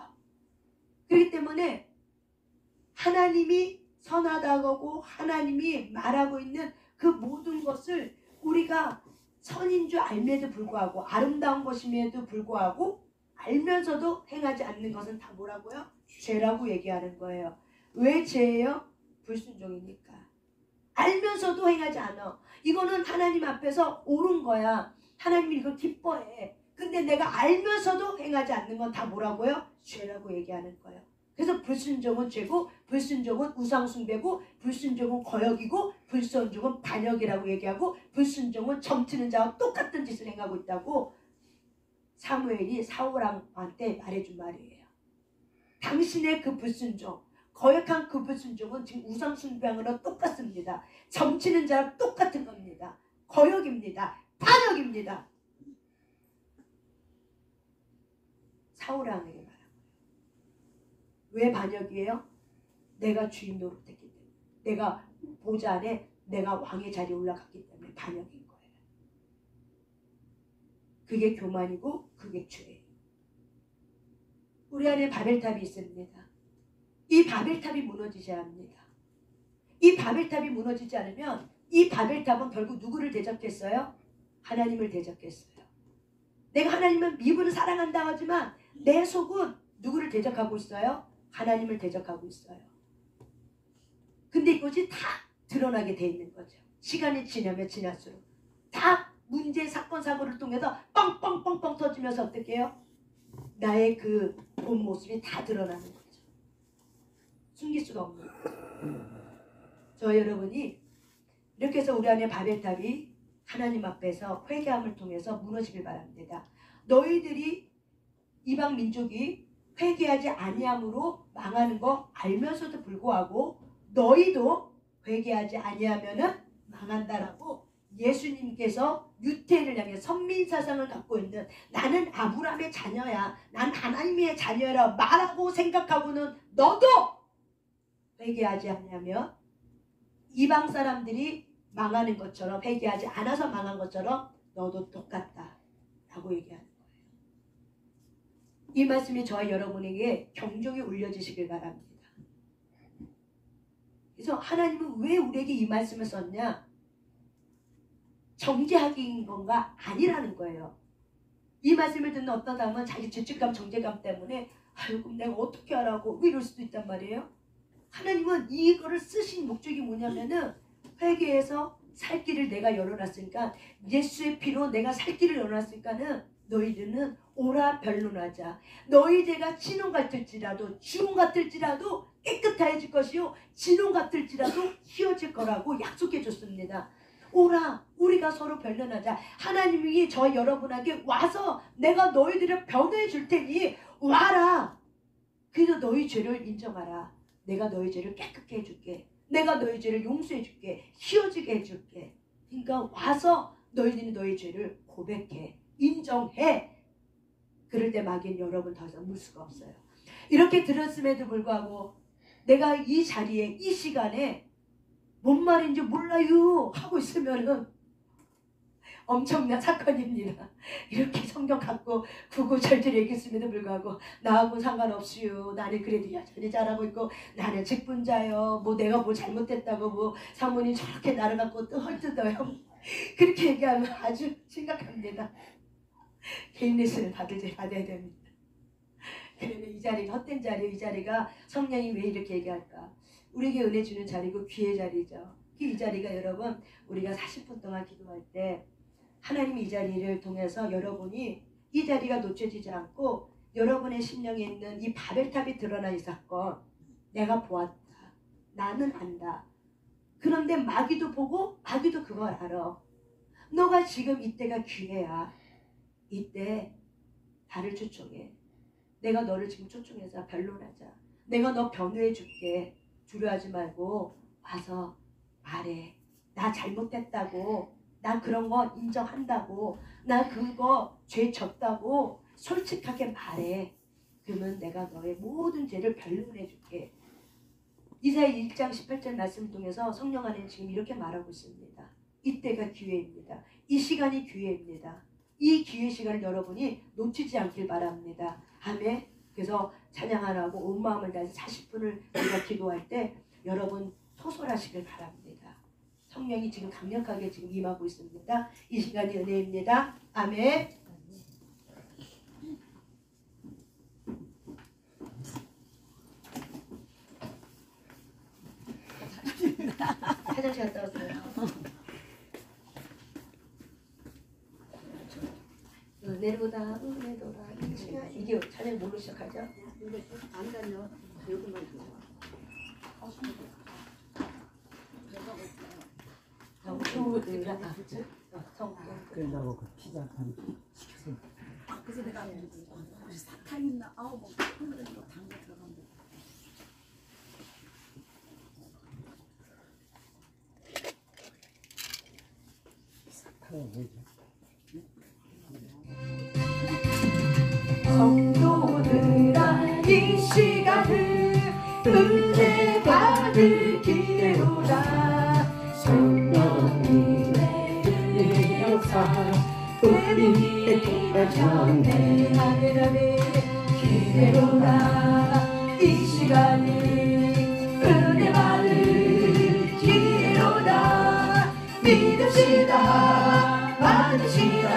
그렇기 때문에 하나님이 선하다고 하나님이 말하고 있는 그 모든 것을 우리가 선인 줄 알면에도 불구하고 아름다운 것임에도 불구하고 알면서도 행하지 않는 것은 다 뭐라고요? 죄라고 얘기하는 거예요. 왜 죄예요? 불순종이니까. 알면서도 행하지 않아. 이거는 하나님 앞에서 옳은 거야. 하나님이 이걸 기뻐해. 근데 내가 알면서도 행하지 않는 건 다 뭐라고요? 죄라고 얘기하는 거예요. 그래서 불순종은 죄고 불순종은 우상숭배고 불순종은 거역이고 불순종은 반역이라고 얘기하고 불순종은 점치는 자와 똑같은 짓을 행하고 있다고 사무엘이 사울왕한테 말해준 말이에요. 당신의 그 불순종, 거역한 그 불순종은 지금 우상숭배하고는 똑같습니다. 점치는 자와 똑같은 겁니다. 거역입니다. 반역입니다. 사울왕에게 말한 거예요. 왜 반역이에요? 내가 주인 노릇했기 때문에, 내가 보좌 안에 내가 왕의 자리에 올라갔기 때문에 반역인 거예요. 그게 교만이고 그게 죄예요. 우리 안에 바벨탑이 있습니다. 이 바벨탑이 무너지셔야 합니다. 이 바벨탑이 무너지지 않으면 이 바벨탑은 결국 누구를 대적했어요? 하나님을 대적했어요. 내가 하나님을 미분을 사랑한다고 하지만 내 속은 누구를 대적하고 있어요? 하나님을 대적하고 있어요. 근데 이것이 다 드러나게 돼 있는 거죠. 시간이 지나면 지날수록 다 문제, 사건, 사고를 통해서 빵빵빵빵 터지면서 어떻게 해요? 나의 그 본 모습이 다 드러나는 거죠. 숨길 수가 없는 거죠. 저 여러분이 이렇게 해서 우리 안에 바벨탑이 하나님 앞에서 회개함을 통해서 무너지길 바랍니다. 너희들이 이방 민족이 회개하지 아니함으로 망하는 거 알면서도 불구하고 너희도 회개하지 아니하면은 망한다라고 예수님께서 유태인을 향해 선민사상을 갖고 있는 나는 아브라함의 자녀야, 난 하나님의 자녀라 말하고 생각하고는 너도 회개하지 않냐면 이방 사람들이 망하는 것처럼 회개하지 않아서 망한 것처럼 너도 똑같다 라고 얘기하는 거예요. 이 말씀이 저와 여러분에게 경종이 울려지시길 바랍니다. 그래서 하나님은 왜 우리에게 이 말씀을 썼냐? 정죄하기인 건가? 아니라는 거예요. 이 말씀을 듣는 어떤 사람은 자기 죄책감, 정죄감 때문에 아이고 내가 어떻게 하라고 이럴 수도 있단 말이에요. 하나님은 이거를 쓰신 목적이 뭐냐면은 회개해서 살 길을 내가 열어놨으니까 예수의 피로 내가 살 길을 열어놨으니까는 너희들은 오라 변론하자. 너희 죄가 진홍 같을지라도 주홍 같을지라도 깨끗해질 것이요 진홍 같을지라도 희어질 거라고 약속해 줬습니다. 오라 우리가 서로 변론하자. 하나님이 저 여러분에게 와서 내가 너희들을 변호해 줄 테니 와라. 그래서 너희 죄를 인정하라. 내가 너희 죄를 깨끗게 해줄게. 내가 너희 죄를 용서해 줄게. 희어지게 해줄게. 그러니까 와서 너희들이 너희 죄를 고백해. 인정해. 그럴 때 마귀는 여러분 더 이상 물 수가 없어요. 이렇게 들었음에도 불구하고 내가 이 자리에 이 시간에 뭔 말인지 몰라요 하고 있으면은 엄청난 사건입니다. 이렇게 성경 갖고 구구절절 얘기했음에도 불구하고 나하고 상관없이요. 나는 그래도 여전히 잘하고 있고 나는 직분자요. 뭐 내가 뭐 잘못했다고 뭐 사모님 저렇게 나를 갖고 또 헐뜯어요. 그렇게 얘기하면 아주 심각합니다. 개인 레슨을 받아야 됩니다. 그러면 이 자리가 헛된 자리예요. 이 자리가 성령이 왜 이렇게 얘기할까? 우리에게 은혜 주는 자리고 귀의 자리죠. 이 자리가 여러분 우리가 40분 동안 기도할 때 하나님이 이 자리를 통해서 여러분이 이 자리가 놓쳐지지 않고 여러분의 심령에 있는 이 바벨탑이 드러난 이 사건 내가 보았다. 나는 안다. 그런데 마귀도 보고 마귀도 그걸 알아. 너가 지금 이때가 기회야. 이때 나를 초청해. 내가 너를 지금 초청해서 변론하자. 내가 너 변호해 줄게. 두려워하지 말고 와서 말해. 나 잘못했다고. 나 그런 거 인정한다고. 나 그거 죄 졌다고 솔직하게 말해. 그러면 내가 너의 모든 죄를 변론해 줄게. 이사야 1장 18절 말씀을 통해서 성령 안에 지금 이렇게 말하고 있습니다. 이때가 기회입니다. 이 시간이 기회입니다. 이 기회 시간을 여러분이 놓치지 않길 바랍니다. 아멘. 그래서 찬양 안 하고 온 마음을 다해서 40분을 우리가 기도할 때 여러분 소설하시길 바랍니다. 성령이 지금 강력하게 지금 임하고 있습니다. 이 시간이 은혜입니다. 아멘. 화장실 갔다 왔어요. 은혜로다 은혜로다 이게 찬양 뭘로 시작하죠? 안 다녀. 여기만 줘. 성도들아 성도. 그러려고 그 피자 한 시켜서. 그래서 내가 혹시 사탕 있나? 아우 뭐 그런 거 당겨 들어간다. 사탕은 뭐지? 성도들아 이 시간을 은혜 받을 기회로다. 성령님의 역사 우리의 동반자네 하늘의 기회로다. 이 시간이 은혜 받을 기회로다. 믿읍시다 받으시다.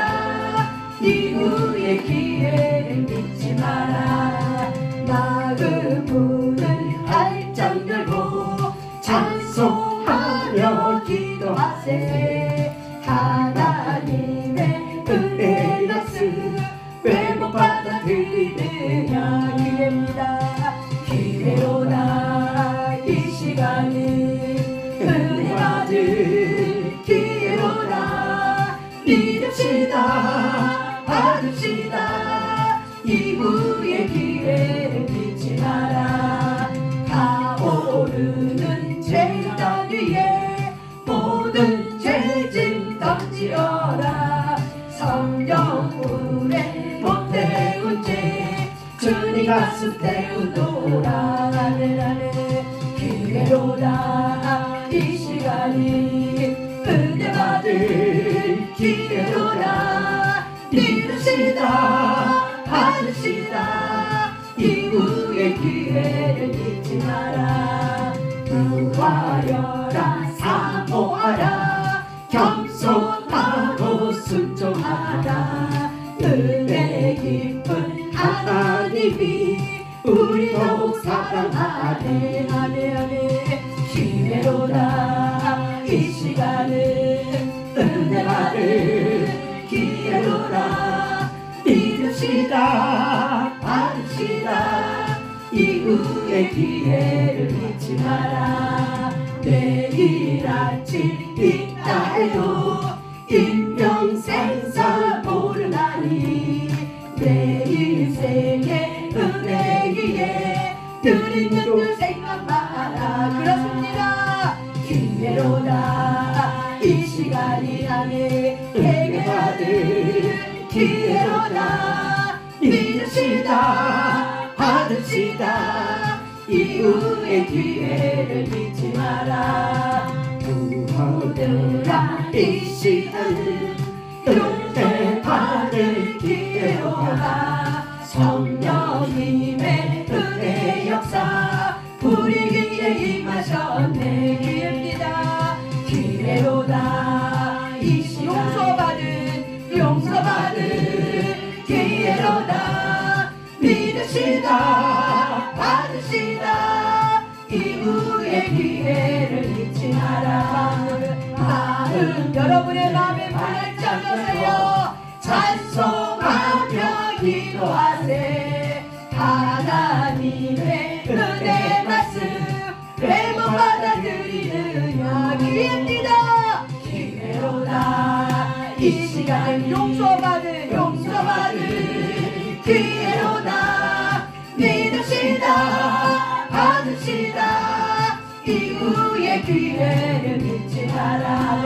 이후의 기회를 잊지 마라. 마음 문을 활짝 열고 찬송하며 기도하세. 하나님의 은혜 말씀 왜 못 받아들이느냐. 기회입니다. 기회로다. 이 시간이 은혜 받을 기회로다. 믿읍시다. 받읍시다. 이후의 기회를 잊지 마라. 타오르는 재단 위에 모든 죄짐 던지어라. 성령불에 못 태운 죄 주님 가슴 태우노라. 할렐루야. 기회로다. 이 시간이 은혜 받을 기회로다. 믿읍시다. 받읍시다. 이후의 기회를 잊지 마라. 구하여라. 사모하라. 겸손하고 순종하라. 은혜 깊은 하나님이 우리도 사랑하네. 하네. 기회로다. 이 시간은 은혜 받을 기회로다. 믿읍시다. 받읍시다. 이후의 기회를 잊지 마라. 내일 아침 있다 해도 인명생사 모르나니. 내 인생의 은혜 위에 늘 있는 줄 생각 마라. 그렇습니다. 기회로다. 이 시간이 안에 회개받을 기회로다. 믿읍시다. 받읍시다. 이후의 기회를 잊지 마라. 부모들아 이 시간은 은혜 받을 기회로다. 성령님의 은혜 역사 우리 귀에 임하셨네. 기회입니다. 기회로다. 이 시간 용서받은 기회로다. 믿읍시다. 받읍시다. 이후의 기회를 잊지 마라. 마음 여러분의 마음에 활짝 여세요. 찬송하며 기도하세. 하나님의 은혜 말씀 왜 못 받아들이느냐. 기회입니다. 기회로다. 이 시간 용서받은 기회로다. 믿읍시다. 받읍시다. 이후의 기회를 잊지 마라.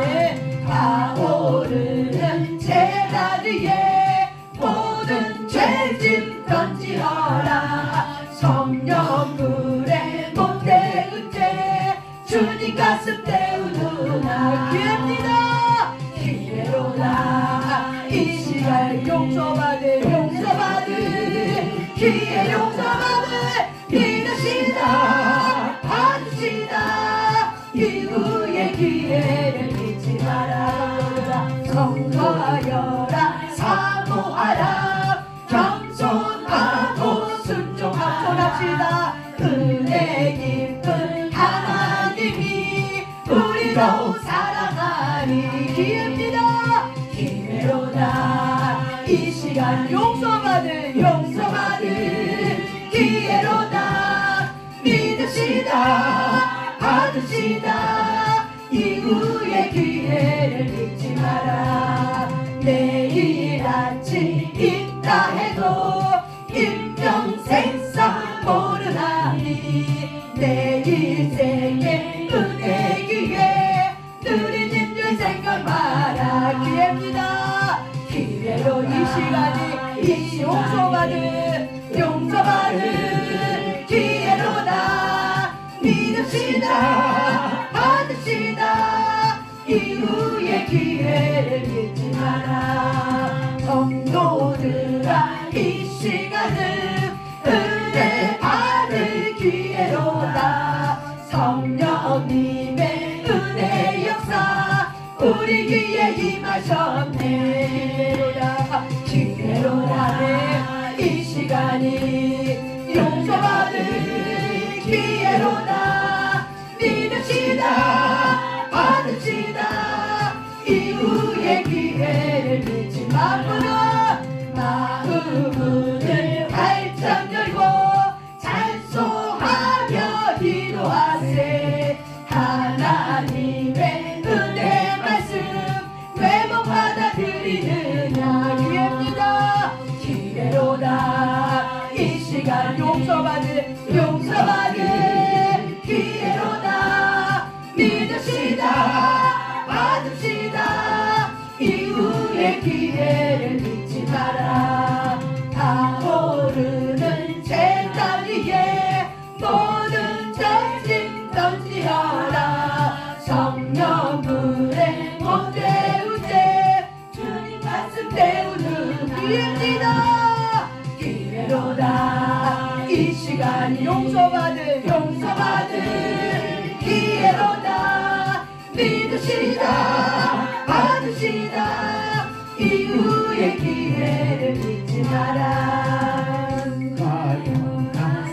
타오르는 재단 위에 모든 죄짐 던지어라. 성령불에 못 태운 죄 주님 가슴 태우누나. 기회입니다. 기회로다. 이 시간 용서받을 기회 용서받을. 믿읍시다. 받읍시다. 이후의 기회를 잊지 마라. 성도하여라. 사모하라. 겸손하고 순종합시다. 은혜 깊은 하나님이 우리도 사랑하니. 기회입니다. 기회로다. 이 시간 용서받을 기회로다. 믿읍시다. 받읍시다. 이후의 기회를 잊지 마라. 내일 아침 있다 해도 인명생사 모르나니. 내 인생의 은혜 기회 늘 있는 줄 생각 마라. 기회입니다. 기회로 이 시간이 이 용서받은 기회로다. 믿읍시다. 받읍시다. 이후의 기회를 잊지 마라. 성도들아 이 시간은 은혜 받을 기회로다. 성령님의 은혜 역사 우리 귀에 임하셨네. 기회로다. 이 시간이 용서받을 아무나 마음을 활짝 열고 찬송하며 기도하세. 하나님의 은혜 말씀 왜못 받아들이느냐. 기회입니다. 기회로다. 이 시간 용서받을 기회로다. 믿읍시다. 받읍시다. 이후의 기회를 잊지 마라. 타오르는 재단 위에 모든 전심 던지어라. 성령불에 못 태우제 주님 말씀 태우는 기회입니다. 기회로다. 이 시간이 용서받을 기회로다. 믿으시다. 받으시다. 이후의 기회를 잊지 마라.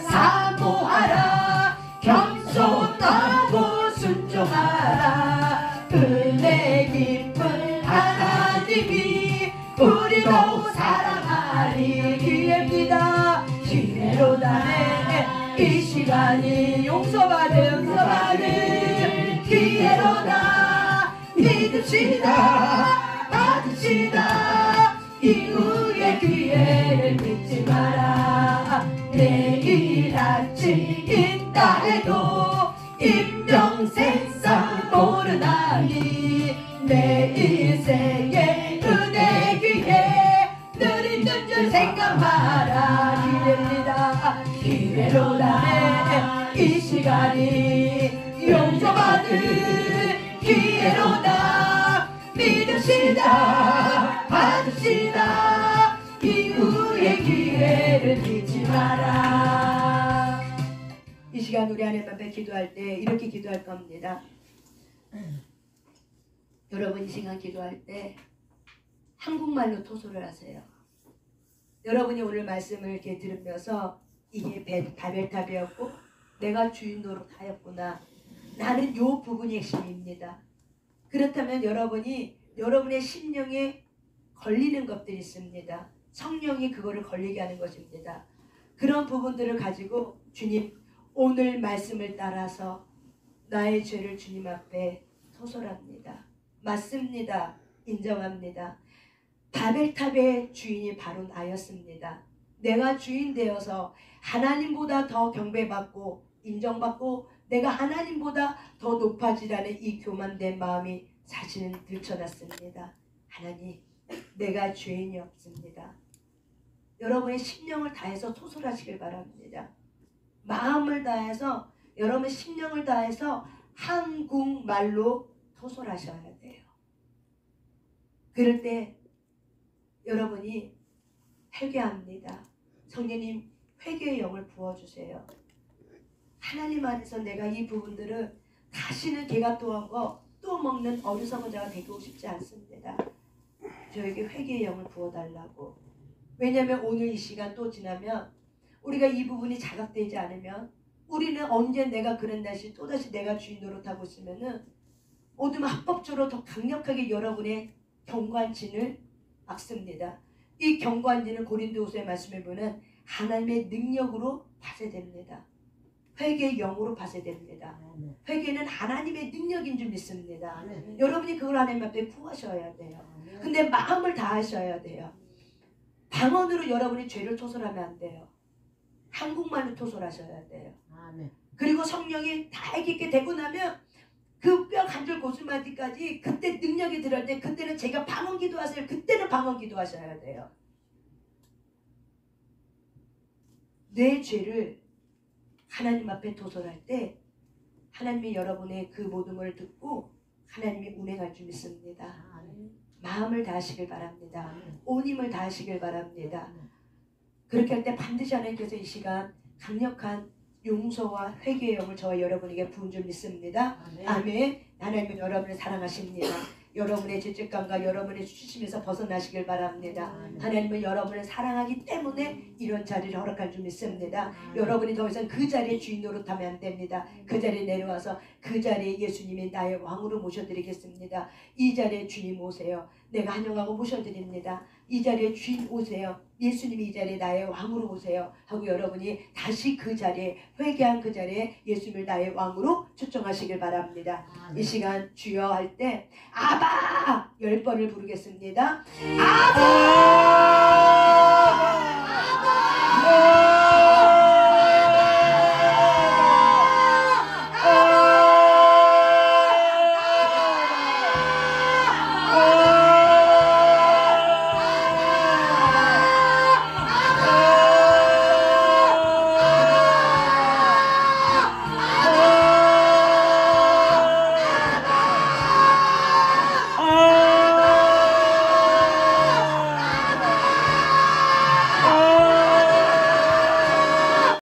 사모하라. 겸손하고 순종하라. 은혜 깊은 하나님이 우리로 사랑하리. 기회입니다. 기회로다. 이 시간이 용서받을 기회로다. 믿읍시다. 받읍시다. 이후의 기회를 믿지 마라. 내일 아침 있다 해도 임명세상 모르나니 내 인생의 은혜 기회 늘 있는 줄 생각하라. 기회입니다. 기회로다. 이 시간이 용서받을 기회로다. 믿읍시다. 받읍시다. 이후의 기회를 잊지 마라. 이 시간 우리 하나님 앞에 기도할 때 이렇게 기도할 겁니다. 여러분 이 시간 기도할 때 한국말로 토소를 하세요. 여러분이 오늘 말씀을 이렇게 들으면서 이게 바벨탑이었고 내가 주인 노릇하였구나. 나는 요 부분이 핵심입니다. 그렇다면 여러분이 여러분의 심령에 걸리는 것들이 있습니다. 성령이 그거를 걸리게 하는 것입니다. 그런 부분들을 가지고 주님 오늘 말씀을 따라서 나의 죄를 주님 앞에 토설합니다. 맞습니다. 인정합니다. 바벨탑의 주인이 바로 나였습니다. 내가 주인 되어서 하나님보다 더 경배받고 인정받고 내가 하나님보다 더 높아지라는 이 교만된 마음이 사실은 들춰났습니다. 하나님, 내가 죄인이 없습니다. 여러분의 심령을 다해서 토설하시길 바랍니다. 마음을 다해서 여러분의 심령을 다해서 한국말로 토설하셔야 돼요. 그럴 때 여러분이 회개합니다. 성령님 회개의 영을 부어주세요. 하나님 안에서 내가 이 부분들을 다시는 개가 또한 거 또 먹는 어리석은 자가 되고 싶지 않습니다. 저에게 회개의 영을 부어달라고. 왜냐하면 오늘 이 시간 또 지나면 우리가 이 부분이 자각되지 않으면 우리는 언제 내가 그런 날씨 또다시 내가 주인 노릇하고 있으면은 어둠 합법적으로 더 강력하게 여러분의 경관진을 막습니다. 이 경관진은 고린도후서의 말씀에 보면 하나님의 능력으로 파쇄됩니다. 회개의 영으로 파쇄됩니다. 회개는 하나님의 능력인 줄 믿습니다. 여러분이 그걸 하나님 앞에 구하셔야 돼요. 근데 마음을 다하셔야 돼요. 방언으로 여러분이 죄를 토설하면 안 돼요. 한국말로 토설하셔야 돼요. 그리고 성령이 다 있게 되고 나면 그 뼈 관절 고스마디까지 그때 능력이 들어갈 때 그때는 제가 방언 기도하세요. 그때는 방언 기도하셔야 돼요. 내 죄를 하나님 앞에 토설할 때 하나님이 여러분의 그 모든 걸 듣고 하나님이 운행할 줄 믿습니다. 마음을 다하시길 바랍니다. 온 힘을 다하시길 바랍니다. 그렇게 할 때 반드시 하나님께서 이 시간 강력한 용서와 회개의 영을 저와 여러분에게 부은 줄 믿습니다. 아멘. 하나님은 여러분을 사랑하십니다. 여러분의 죄책감과 여러분의 수치심에서 벗어나시길 바랍니다. 하나님은 여러분을 사랑하기 때문에 이런 자리를 허락할 줄 믿습니다. 여러분이 더 이상 그 자리에 주인 노릇하면 안 됩니다. 그 자리에 내려와서 그 자리에 예수님이 나의 왕으로 모셔드리겠습니다. 이 자리에 주님 오세요. 내가 환영하고 모셔드립니다. 이 자리에 주인 오세요. 예수님이 이 자리에 나의 왕으로 오세요 하고 여러분이 다시 그 자리에 회개한 그 자리에 예수님을 나의 왕으로 초청하시길 바랍니다. 이 시간 주여 할 때 아바 10번을 부르겠습니다. 아바